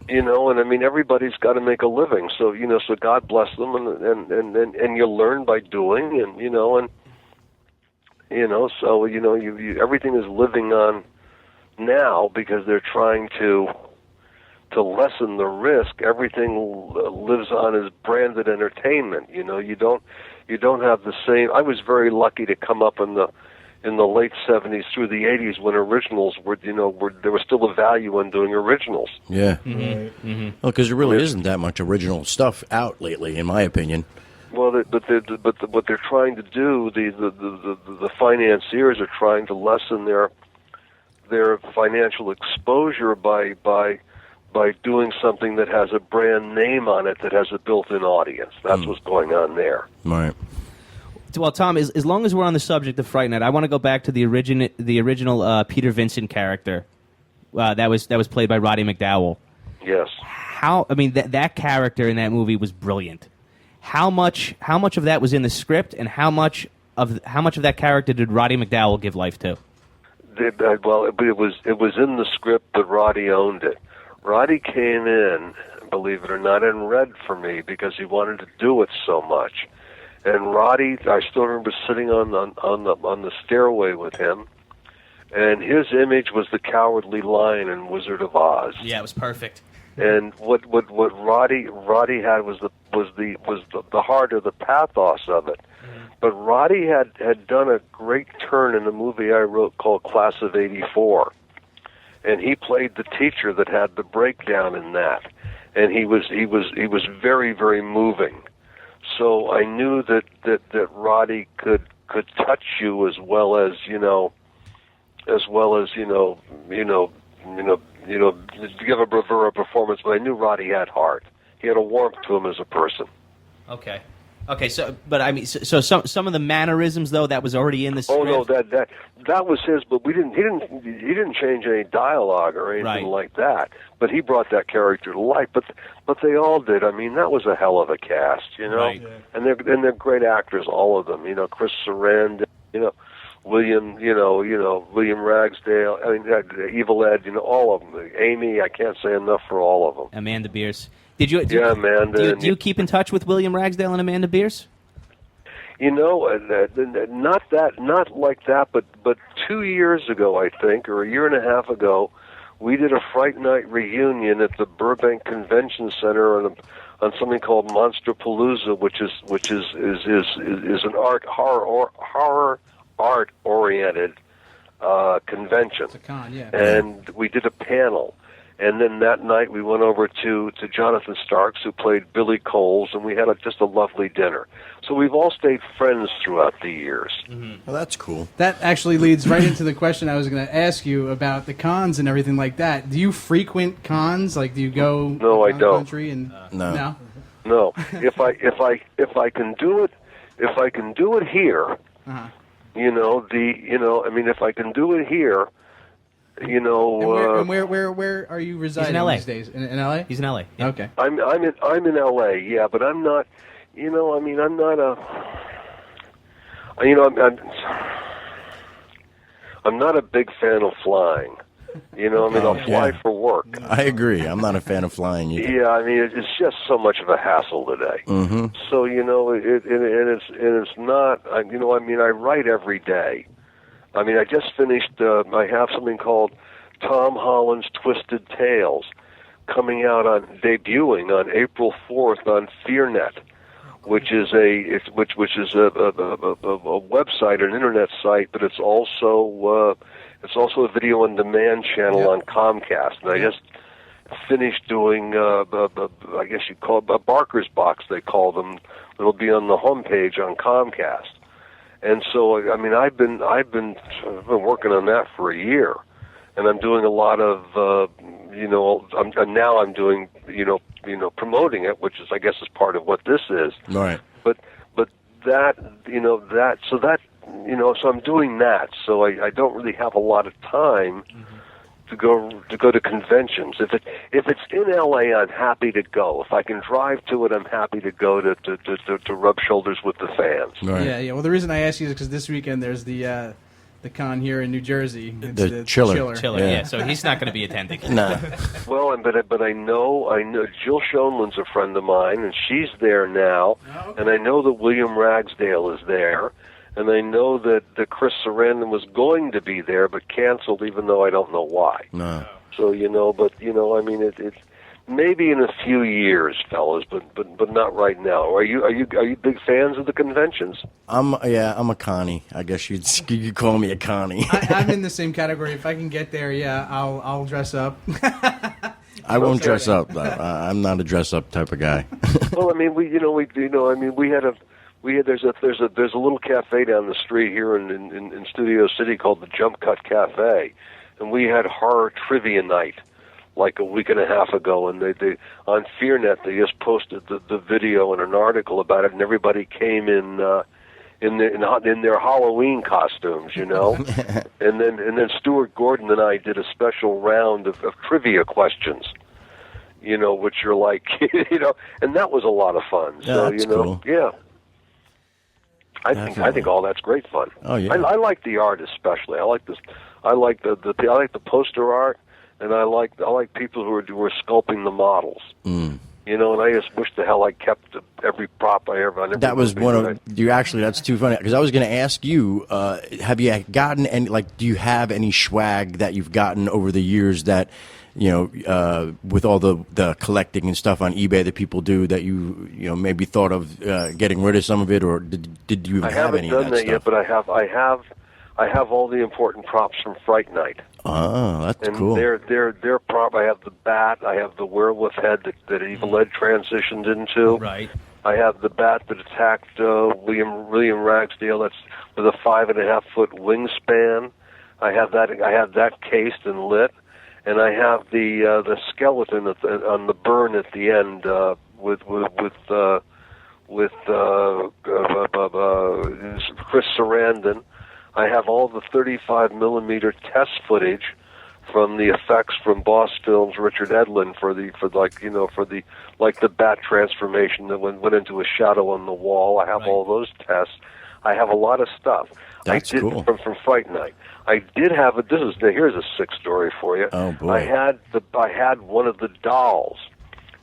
And I mean, everybody's got to make a living, so so God bless them, and you learn by doing, so you everything is living on now because they're trying to lessen the risk. Everything lives on as branded entertainment. You don't have the same. I was very lucky to come up in the late 70s through the 80s when originals were there was still a value in doing originals. Yeah. Well, because there really isn't that much original stuff out lately, in my opinion. Well, but what they're trying to do, the financiers are trying to lessen their financial exposure by doing something that has a brand name on it that has a built-in audience. That's what's going on there. Right. Well, Tom, as long as we're on the subject of Fright Night, I want to go back to the original Peter Vincent character that was played by Roddy McDowall. Yes. That character in that movie was brilliant. How much of that was in the script, and how much of that character did Roddy McDowall give life to? Well, it was in the script, but Roddy owned it. Roddy came in, believe it or not, and read for me because he wanted to do it so much. And Roddy, I still remember sitting on the stairway with him, and his image was the Cowardly Lion in Wizard of Oz. Yeah, it was perfect. And what Roddy had was the heart or the pathos of it. But Roddy had done a great turn in a movie I wrote called Class of '84, and he played the teacher that had the breakdown in that, and he was very, very moving. So I knew that Roddy could touch you as well as give a bravura performance. But I knew Roddy had heart. He had a warmth to him as a person. Okay. So, but I mean, so some of the mannerisms though that was already in the script. Oh no, that was his. But he didn't change any dialogue or anything like that. But he brought that character to life. But they all did. I mean, that was a hell of a cast, Right. And they're great actors, all of them. Chris Sarandon, William Ragsdale. I mean, Evil Ed. All of them. Amy, I can't say enough for all of them. Amanda Bierce. Amanda. Do you keep in touch with William Ragsdale and Amanda Bierce? Not like that, but 2 years ago, I think, or a year and a half ago, we did a Fright Night reunion at the Burbank Convention Center on something called Monsterpalooza, which is an horror art oriented convention. It's a con, yeah. And we did a panel. And then that night we went over to Jonathan Starks, who played Billy Coles, and we had just a lovely dinner. So we've all stayed friends throughout the years. Well, that's cool. That actually leads right into the question I was going to ask you about the cons and everything like that. Do you frequent cons? Like, do you go? No, I don't. Country and No. No. If I can do it here, Uh-huh. if I can do it here. And where are you residing He's in LA. these days? In LA? He's in LA. Yeah. Okay. I'm in LA, yeah, but I'm not. I'm not a. I'm not a big fan of flying. I'll fly for work. I agree. I'm not a fan of flying either. Yeah, it's just so much of a hassle today. Mm-hmm. So it's not. I write every day. I just finished. I have something called Tom Holland's Twisted Tales, debuting on April 4th on FearNet. which is a website, an internet site, but it's also a video on demand channel on Comcast. And I just finished doing I guess you call it a Barker's Box. They call them. It'll be on the homepage on Comcast. And so I mean I've been working on that for a year, and I'm doing a lot of I'm doing promoting it, which is I guess is part of what this is. Right. But that so I'm doing that. So I don't really have a lot of time to go to conventions. If it's in LA, I'm happy to go. If I can drive to it, I'm happy to go to rub shoulders with the fans. Right. Yeah. Well, the reason I ask you is because this weekend there's the con here in New Jersey. It's The Chiller. Yeah. So he's not going to be attending. No. Well, but I know Jill Schoenland's a friend of mine, and she's there now. Oh, okay. And I know that William Ragsdale is there. And I know that Chris Sarandon was going to be there, but canceled, even though I don't know why. No. So I mean, it's maybe in a few years, fellas, but not right now. Are you big fans of the conventions? I'm a Connie. I guess you'd call me a Connie. I'm in the same category. If I can get there, I'll dress up. I won't dress up. Though. I'm not a dress up type of guy. Well, I mean, there's a little cafe down the street here in Studio City called the Jump Cut Cafe, and we had horror trivia night like a week and a half ago, and they on FearNet they just posted the video and an article about it, and everybody came in their Halloween costumes, and then Stuart Gordon and I did a special round of trivia questions, which are like and that was a lot of fun. So that's cool. Yeah. I think all that's great fun. Oh yeah. I like the art especially. I like this. I like the poster art, and I like people who are sculpting the models. And I just wish the hell I kept every prop I ever. That was one of you. Actually, that's too funny because I was going to ask you: have you gotten any? Do you have any swag that you've gotten over the years that? With all the collecting and stuff on eBay that people do, that you maybe thought of getting rid of some of it, or did you have any of that stuff? I haven't done that yet, but I have all the important props from Fright Night. Oh, that's cool. And their prop. I have the bat. I have the werewolf head that Evil Ed transitioned into. Right. I have the bat that attacked William Ragsdale. That's with a 5.5-foot wingspan. I have that cased and lit. And I have the skeleton on the burn at the end with Chris Sarandon. I have all the 35mm test footage from the effects from Boss Films, Richard Edlund for the bat transformation that went into a shadow on the wall. I have all those tests. I have a lot of stuff. That's cool. From Fright Night. I did have here's a sick story for you. Oh boy! I had one of the dolls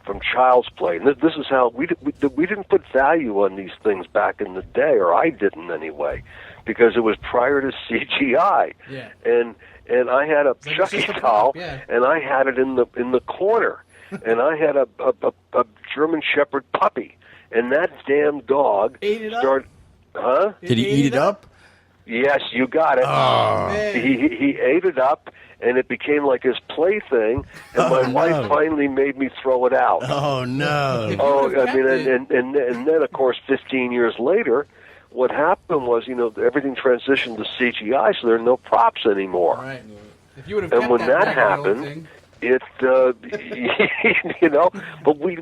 from Child's Play, and this is how we didn't put value on these things back in the day, or I didn't anyway, because it was prior to CGI. Yeah. And I had a Chucky doll, and I had it in the corner, and I had a German Shepherd puppy, and that damn dog started. Huh? Did he eat it up? Yes, you got it. Oh. He ate it up, and it became like his plaything. And my wife finally made me throw it out. Oh no! I mean, and then of course, 15 years later, what happened was everything transitioned to CGI, so there are no props anymore. Right. If you would have and when that happened, but we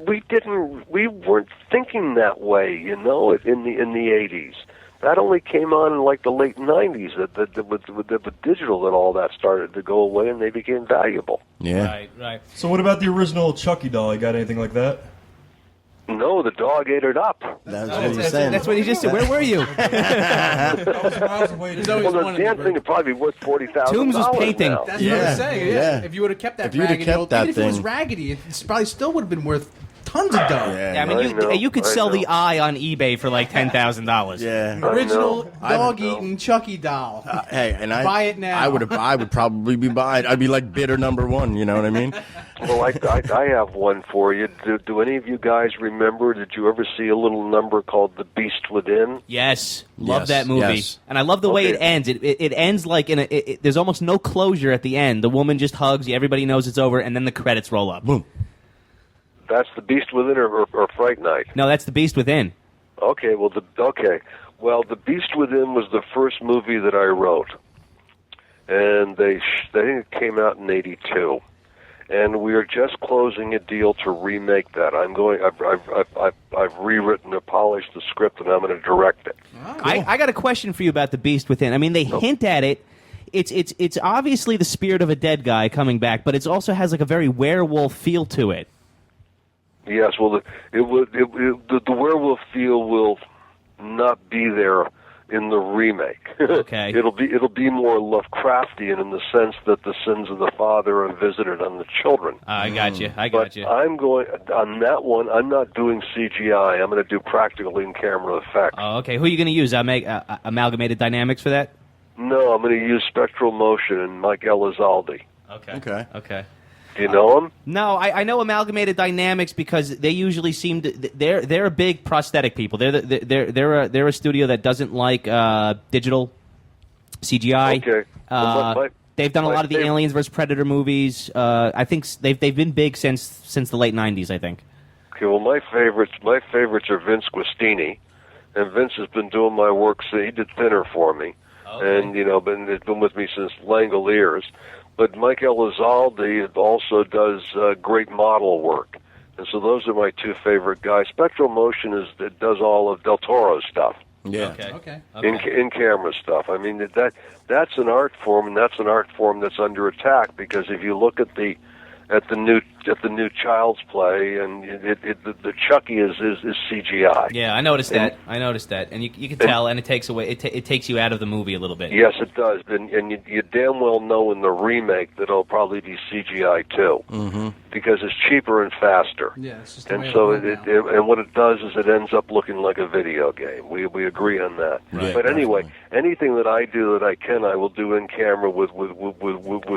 weren't thinking that way, in the 80s. That only came on in like the late 90s with digital that all that started to go away and they became valuable. Yeah. Right. So what about the original Chucky doll? You got anything like that? No, the dog ate it up. That's what he said. That's what he just said. Where were you? Well, the damn thing would probably be worth $40,000. Toombs was painting. That's what I was saying. Yeah. If you would have kept that raggedy, even if it was raggedy, it probably still would have been worth Tons of dough. Yeah, I mean, you could sell the eye on eBay for like $10,000. Yeah. Original dog-eating Chucky doll. Hey, and buy it now. I would probably be buying. I'd be like bidder number one. You know what I mean? Well, I have one for you. Do any of you guys remember? Did you ever see a little number called The Beast Within? Yes, love Yes, that movie, yes. and I love the way it ends. It ends like there's almost no closure at the end. The woman just hugs you. Everybody knows it's over, and then the credits roll up. Boom. That's The Beast Within or Fright Night? No, that's The Beast Within. Okay, well, The Beast Within was the first movie that I wrote, and I think it came out in '82, and we are just closing a deal to remake that. I've rewritten and polished the script, and I'm going to direct it. I got a question for you about The Beast Within. I mean, they hint at it. It's obviously the spirit of a dead guy coming back, but it also has like a very werewolf feel to it. Yes, well, the werewolf feel will not be there in the remake. Okay. It'll be more Lovecraftian in the sense that the sins of the father are visited on the children. I got you. But I'm going on that one. I'm not doing CGI. I'm going to do practical in-camera effects. Oh, okay. Who are you going to use? Amalgamated Dynamics for that? No, I'm going to use Spectral Motion and Mike Elizalde. Okay. Do you know him? No, I know Amalgamated Dynamics because they usually seem to they're a big prosthetic people. They're a studio that doesn't like digital CGI. Okay. They've done a lot of the Aliens vs Predator movies. I think they've been big since the late '90s. I think. Okay. Well, my favorites are Vince Guastini, and Vince has been doing my work. So he did Thinner for me, and he's been with me since Langoliers. But Mike Elizalde also does great model work. And so those are my two favorite guys. Spectral Motion does all of Del Toro's stuff. Yeah. Okay. In-camera stuff. I mean, that's an art form, and that's an art form that's under attack, because if you look at the new Child's Play, and the Chucky is CGI. Yeah, I noticed that, and you can tell, and it takes you out of the movie a little bit. Yes, it does, and you damn well know in the remake that it'll probably be CGI too, because it's cheaper and faster. Yeah, it's just and so and what it does is it ends up looking like a video game. We agree on that. Right, but anyway, anything that I do that I will do in camera with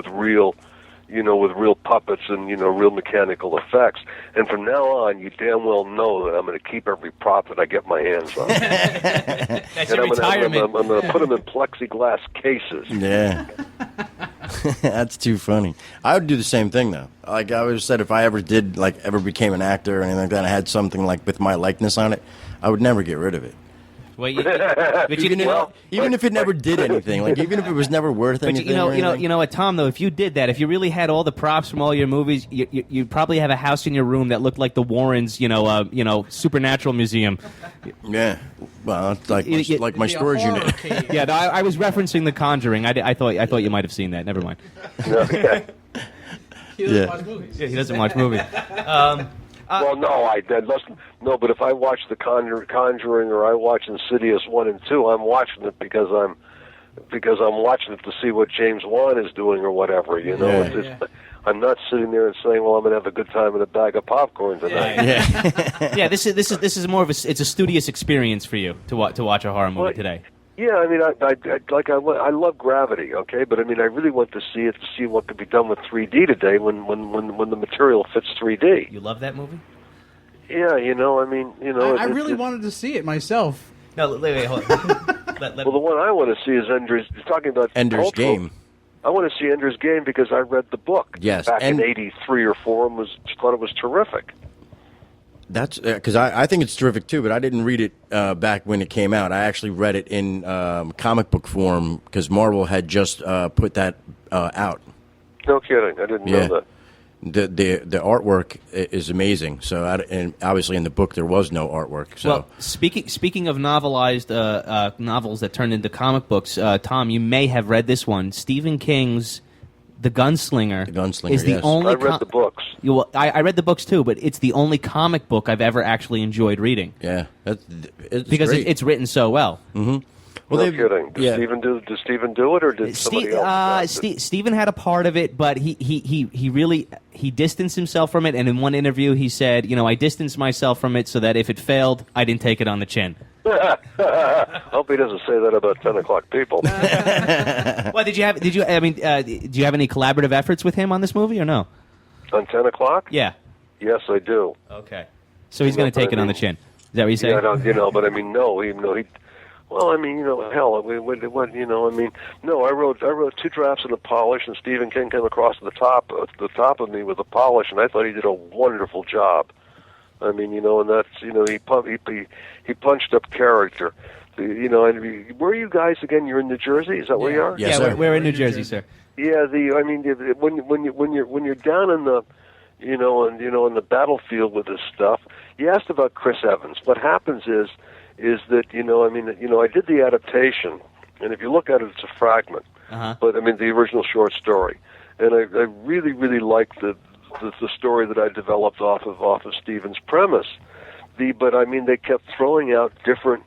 real. With real puppets and, real mechanical effects. And from now on, you damn well know that I'm going to keep every prop that I get my hands on. That's and your retirement. I'm going to put them in plexiglass cases. Yeah. That's too funny. I would do the same thing, though. Like I always said, if I ever became an actor or anything like that, I had something like with my likeness on it, I would never get rid of it. Well, even if it never did anything, like even if it was never worth anything. You know what, Tom? Though, if you did that, if you really had all the props from all your movies, you'd probably have a house in your room that looked like the Warrens, Supernatural Museum. Yeah, well, it's like my storage unit. Yeah, no, I was referencing The Conjuring. I thought you might have seen that. Never mind. Okay. He doesn't watch movies. Yeah, he doesn't watch movies. Well, no, but if I watch The Conjuring or I watch Insidious 1 and 2, I'm watching it because I'm watching it to see what James Wan is doing or whatever. I'm not sitting there and saying, "Well, I'm going to have a good time in a bag of popcorn tonight." Yeah. This is more of it's a studious experience for you to watch a horror movie today. Yeah, I mean, I love Gravity, okay, but I mean, I really want to see it to see what could be done with 3D today when the material fits 3D. You love that movie? Yeah, I really wanted to see it myself. No, wait, hold on. Well, the one I want to see is Ender's. Talking about Ender's cultural, Game. I want to see Ender's Game because I read the book. Yes, back in '83 or '4, and thought it was terrific. That's because I think it's terrific too, but I didn't read it back when it came out. I actually read it in comic book form because Marvel had just put that out. No kidding, I didn't know that. The artwork is amazing. So and obviously in the book there was no artwork. So. Well, speaking of novelized novels that turned into comic books, Tom, you may have read this one, Stephen King's The Gunslinger. The Gunslinger, is the yes. only. I read the books. I read the books too, but it's the only comic book I've ever actually enjoyed reading. Yeah, it's because great. it's written so well. Mm-hmm. No kidding. Did Steven do it, or did somebody else? Steven had a part of it, but he really distanced himself from it. And in one interview, he said, I distanced myself from it so that if it failed, I didn't take it on the chin. Hope he doesn't say that about 10 o'clock people. Well, do you have any collaborative efforts with him on this movie or no? On 10 o'clock? Yeah. Yes, I do. Okay. So he's going to take it on the chin. Is that what you say? Yeah, but I mean, no, he. Well, I mean, hell, no. I wrote 2 drafts in a polish, and Stephen King came across the top of me with a polish, and I thought he did a wonderful job. I mean, and that's, he punched up character. Where are you guys again? You're in New Jersey? Is that where you are? Yes, sir. We're in New Jersey, sir. Yeah, when you're down in the, in the battlefield with this stuff, you asked about Chris Evans. What happens is that, I did the adaptation, and if you look at it, it's a fragment. Uh-huh. But, the original short story. And I really, really like the story that I developed off of Stephen's premise. They kept throwing out different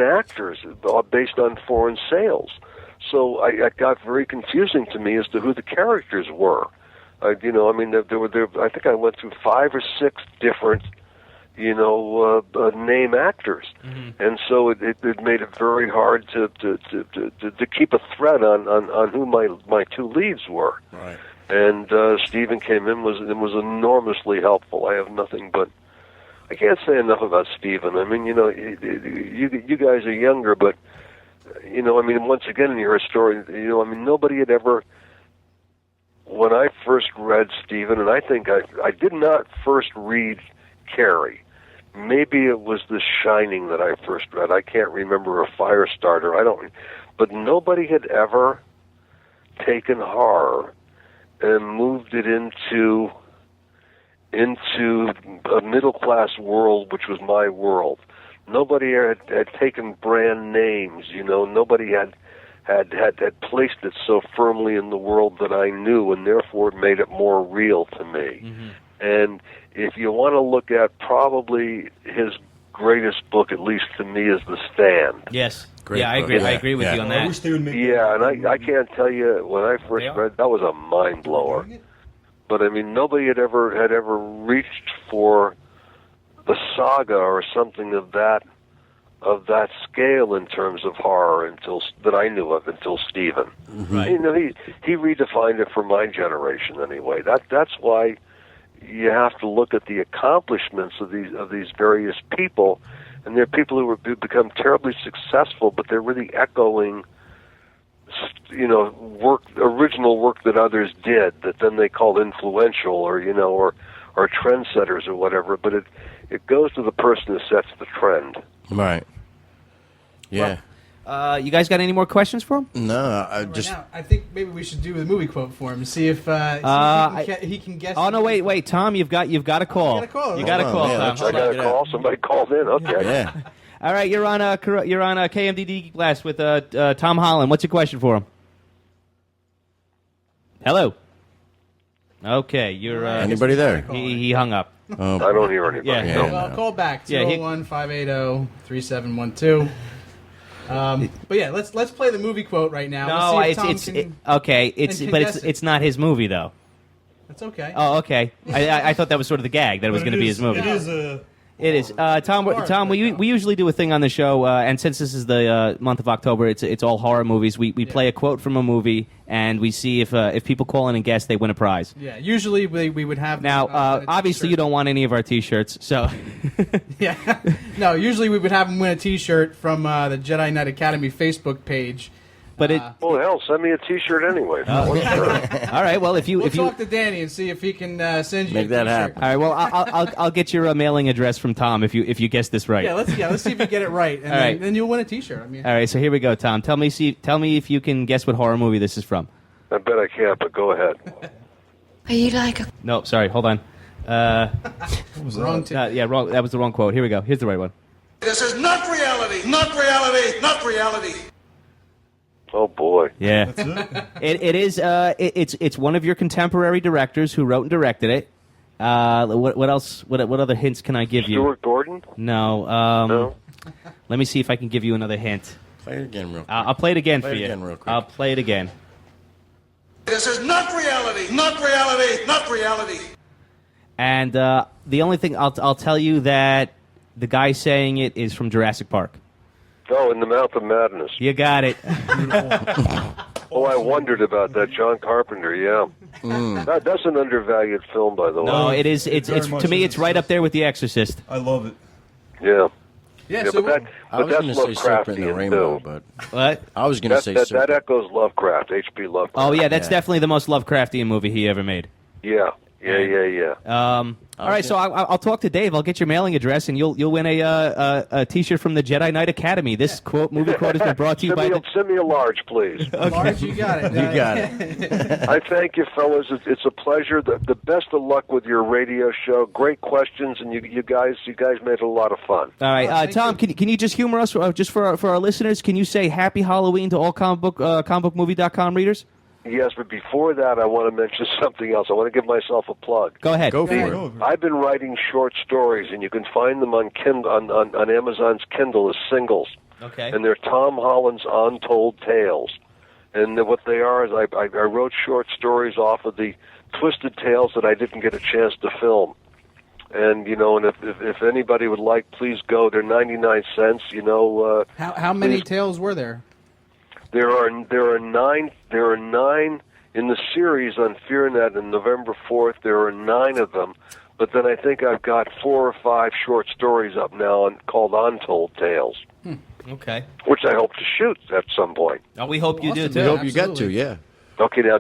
actors based on foreign sales. So it got very confusing to me as to who the characters were. I think I went through 5 or 6 different name actors, and so it made it very hard to keep a thread on who my 2 leads were. Right. And Stephen came in was enormously helpful. I have nothing but. I can't say enough about Stephen. I mean, you guys are younger, but once again, in your story, nobody had ever. When I first read Stephen, and I think I did not first read Carrie. Maybe it was The Shining that I first read. I can't remember, a Firestarter. But nobody had ever taken horror and moved it into a middle-class world, which was my world. Nobody had taken brand names, Nobody had placed it so firmly in the world that I knew, and therefore it made it more real to me. Mm-hmm. And if you want to look at probably his greatest book, at least to me, is The Stand. Yes. Great I book. agree. Yeah. I agree with you on that. I wish they would make and I can't tell you, when I first read, that was a mind blower. But nobody had ever reached for the saga or something of that scale in terms of horror that I knew of until Stephen. Right. He redefined it for my generation anyway. That's why you have to look at the accomplishments of these various people, and they're people who have become terribly successful, but they're really echoing original work that others did that then they called influential or trendsetters or whatever. But it goes to the person who sets the trend. Right. Yeah. You guys got any more questions for him? No, I think maybe we should do the movie quote for him and see if he can guess. Oh no! Wait, Tom, you've got a call. You got a call. You got a call, Yeah, Tom. I got a call. Somebody called in. Okay. Yeah. All right, you're on KMDT Blast with Tom Holland. What's your question for him? Hello. Okay, you're. Anybody there? He hung up. I don't hear anybody. Yeah. No. Well, call back Yeah, 201-580-3712. But yeah, let's play the movie quote right now. No, Let's see if Tom can it's not his movie though. That's okay. Oh, okay. I thought that was sort of the gag that it was going to be his movie. It is a. It is. Tom, we usually do a thing on the show, and since this is the month of October, it's all horror movies. We play a quote from a movie, and we see if people call in and guess, they win a prize. Yeah, usually we would have... Now, obviously you don't want any of our T-shirts, so... Yeah. No, usually we would have them win a T-shirt from the Jedi Knight Academy Facebook page. But well, hell, send me a T-shirt anyway. All right. Well, if you talk to Danny and see if he can send you Make a that T-shirt. happen. All right. Well, I'll get your mailing address from Tom if you guess this right. Yeah, let's see if you get it right, and All right. then you'll win a T-shirt. All right. So here we go, Tom. Tell me if you can guess what horror movie this is from. I bet I can't, but go ahead. Are you like a... No, sorry. Hold on. Wrong. Wrong. That was the wrong quote. Here we go. Here's the right one. This is not reality, not reality, not reality. Oh boy. Yeah. It is. It's one of your contemporary directors who wrote and directed it. What else? What other hints can I give you? Stuart Gordon? No. No. Let me see if I can give you another hint. Play it again real quick. I'll play it again Play for it you. again real quick. I'll play it again. This is not reality. Not reality. Not reality. And the only thing I'll tell you that the guy saying it is from Jurassic Park. Oh, In the Mouth of Madness. You got it. Oh, I wondered about that. John Carpenter, yeah. That's an undervalued film, by the way. No, it is. It's very much to me, is. it's right up there with The Exorcist. I love it. Yeah. Yeah, Yeah, so but I was that's going to say Serpent in the Lovecraftian, Rainbow, too. but What? I was going to say That Serpent. echoes Lovecraft, H.P. Lovecraft. Oh yeah, that's Yeah. definitely the most Lovecraftian movie he ever made. Yeah. All right, so I'll talk to Dave. I'll get your mailing address, and you'll win a T-shirt from the Jedi Knight Academy. This movie quote has been brought to you by the. Send me a large, please. Large, you got it. You got it. I thank you, fellas. It's a pleasure. The best of luck with your radio show. Great questions, and you guys made it a lot of fun. All right, Tom, can you just humor us just for our listeners? Can you say Happy Halloween to all comicbookmovie.com readers? Yes, but before that, I want to mention something else. I want to give myself a plug. Go ahead. Go for it. I've been writing short stories, and you can find them on on Amazon's Kindle as singles. Okay. And they're Tom Holland's Untold Tales. And what they are is I wrote short stories off of the twisted tales that I didn't get a chance to film. And and if anybody would like, please go. They're 99 cents. How many tales were there? There are 9 in the series on FearNet on November 4th. There are 9 of them, but then I think I've got 4 or 5 short stories up now called Untold Tales. Okay. Which I hope to shoot at some point. Oh, we hope you do Awesome. too. We hope you get to, yeah. Okay, now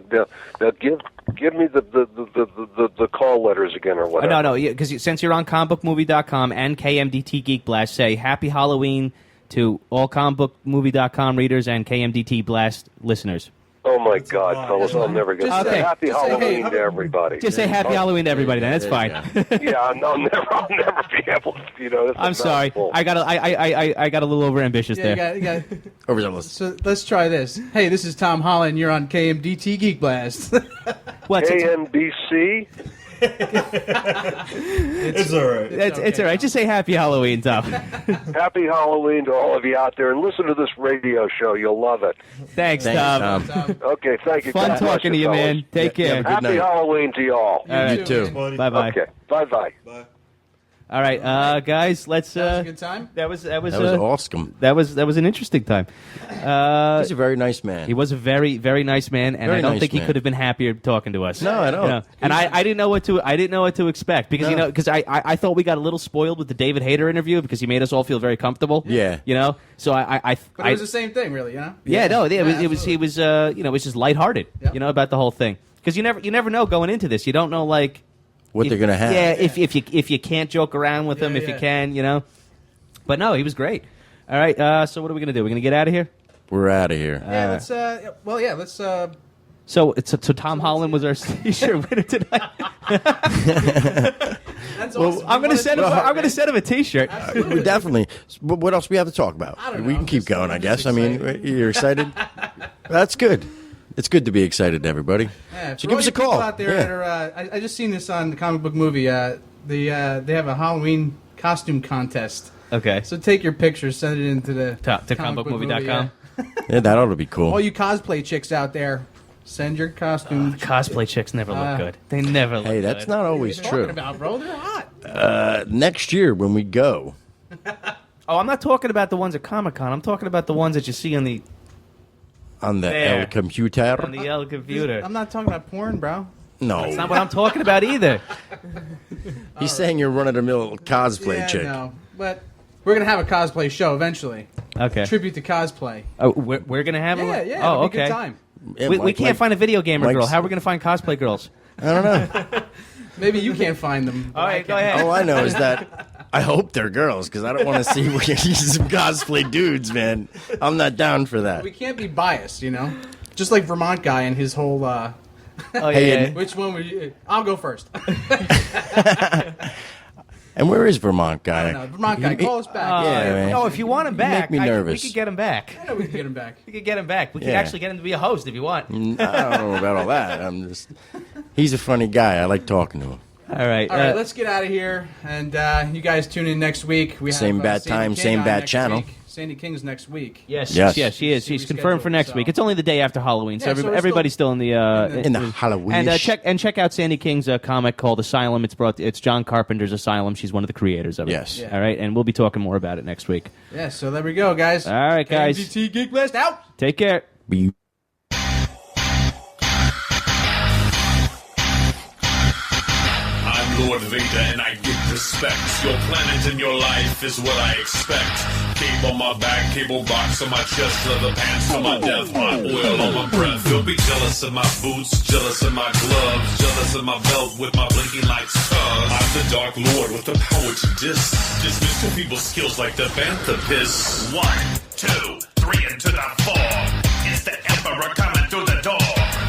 give me the call letters again or whatever. No, because since you're on comicbookmovie.com and KMDT Geek Blast, say Happy Halloween to all comicbookmovie.com readers and KMDT Blast listeners. Oh my God, fellas, I'll never get Just that. say- Happy just say, Halloween hey, to everybody. Just say Happy Halloween to everybody. Then that's There you fine. go. Yeah, I'll never be able to. That's I'm a sorry. mouthful. I got a little overambitious Yeah, there. you got. Overzealous. So let's try this. Hey, this is Tom Holland. You're on KMDT Geek Blast. What's it? KNBC. It's all right. It's all right. Just say Happy Halloween, Tom. Happy Halloween to all of you out there, and listen to this radio show. You'll love it. Thanks, Tom. Okay, thank you. Fun God bless talking to you, you, fellas. man. Take care. Good Happy night. Halloween to y'all. You too. Bye-bye. Okay, bye-bye. All right, guys, let's. That was a good time. That was That was awesome. That was an interesting time. He's a very nice man. He was a very, very nice man, and Very I don't nice think he man. could have been happier talking to us. No, I don't. You know? And I didn't know what to expect because No. because I thought we got a little spoiled with the David Hayter interview because he made us all feel very comfortable. Yeah. So But it was the same thing, really. yeah, no, it was absolutely. he was it was just lighthearted, Yep. about the whole thing because you never know going into this. You don't know What they're going to have. Yeah, if you can't joke around with him, if you can, But no, he was great. All right, so what are we gonna do? We're gonna get out of here. We're out of here. Yeah, let's. So Tom Holland was our T-shirt winner tonight. That's Well, awesome. I'm gonna send him a T-shirt. We definitely. What else we have to talk about? I don't know. We can I'm keep just- going, I'm I guess. just I mean, excited. you're excited? That's good. It's good to be excited, everybody. Yeah, So for give all us you a call. people out there Yeah. that are, I just seen this on the comic book movie. They have a Halloween costume contest. Okay. So take your pictures, send it into the To comicbookmovie.com. Yeah, that ought to be cool. All you cosplay chicks out there, send your costume. Cosplay chicks never look good. They never look Hey, good. that's not always What are you true. talking about, bro? They're hot. Next year when we go, Oh, I'm not talking about the ones at Comic-Con. I'm talking about the ones that you see on the on the There. El Computer. on the L computer. I'm not talking about porn, bro. That's not No, what I'm talking about either. he's saying you're run-of-the-mill cosplay Yeah, chick. no, but we're gonna have a cosplay show eventually. Okay. Tribute to cosplay. Oh, we're gonna have Yeah, a yeah. Oh, it'll be a okay. good time. Yeah, We can't find a video gamer Mike's- girl. How are we gonna find cosplay girls? I don't know. Maybe you can't find them. All right, go ahead. All I know is that I hope they're girls because I don't want to see some cosplay dudes, man. I'm not down for that. We can't be biased, Just like Vermont guy and his whole. Oh Hey, yeah. and- Which one would you? I'll go first. And where is Vermont guy? I don't know. Vermont guy, call us back. Yeah, man. Oh, if you want him back, me we nervous. could get him back. I know we can get him back. We could get him back. We could Yeah. actually get him to be a host if you want. I don't know about all that. He's a funny guy. I like talking to him. All right. All right, let's get out of here, and you guys tune in next week. We Same have, bat Sandy time, King same on bat next channel. week. Sandy King's next week. Yes, she is. She's confirmed for next week. It's only the day after Halloween, so, Yeah, so everybody's still in the Halloween. And check out Sandy King's comic called Asylum. It's John Carpenter's Asylum. She's one of the creators of it. Yes. Yeah. All right, and we'll be talking more about it next week. Yeah, so there we go, guys. All right, guys. KMDT Geek List out. Take care. I'm Lord Vader and I get respect. Your planet and your life is what I expect. Cape on my back, cable box on my chest, leather pants on my death, hot oil on my breath. You'll be jealous of my boots, jealous of my gloves, jealous of my belt with my blinking lights. I'm the Dark Lord with the power to dismiss two people's skills like the Bantha piss. 1, 2, 3 into the 4. It's the Emperor coming through the door.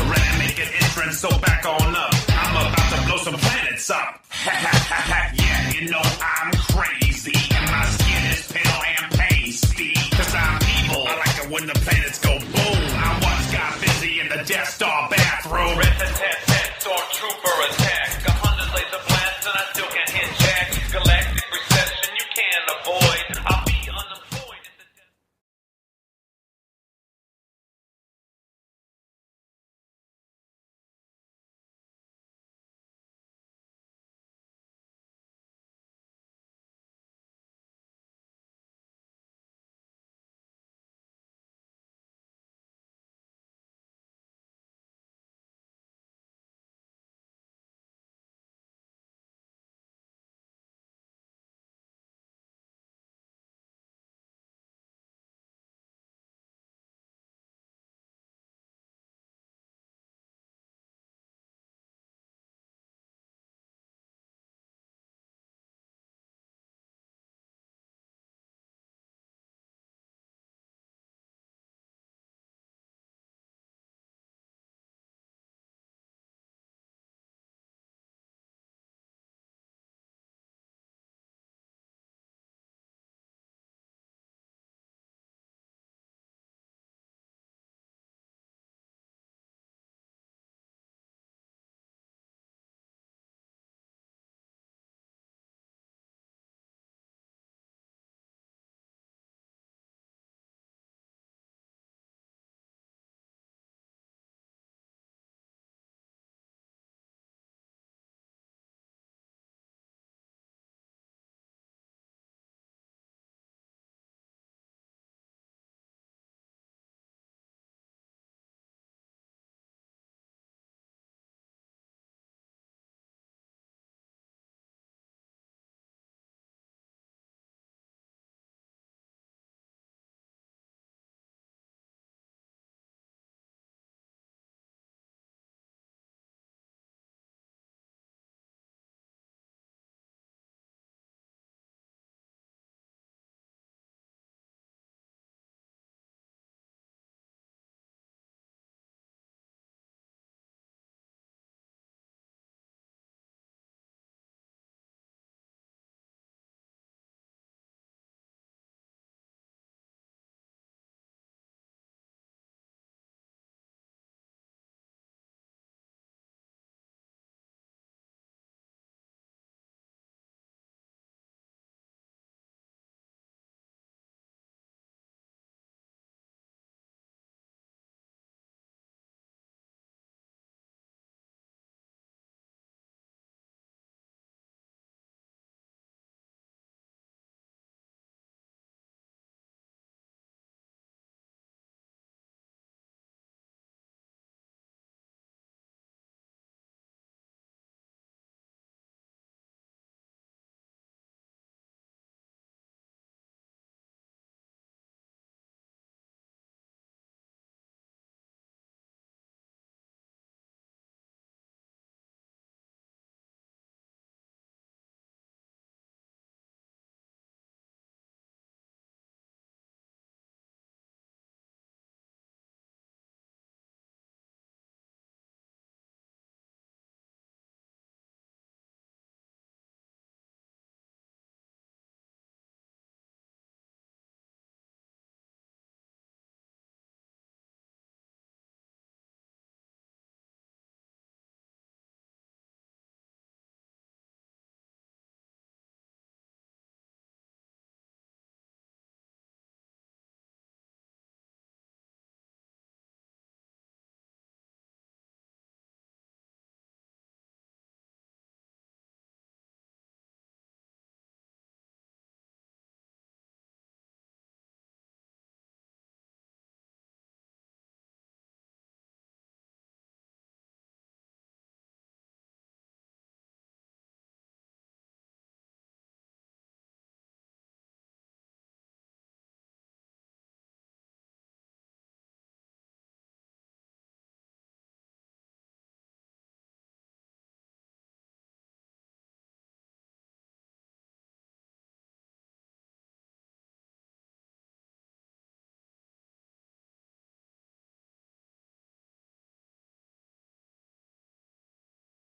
Ready to make an entrance, so back on up. I'm about to blow some planets up. Yeah, you know I'm crazy, and my skin is pale and pasty. Cause I'm evil, I like it when the planets go boom. I once got busy in the Death Star bathroom.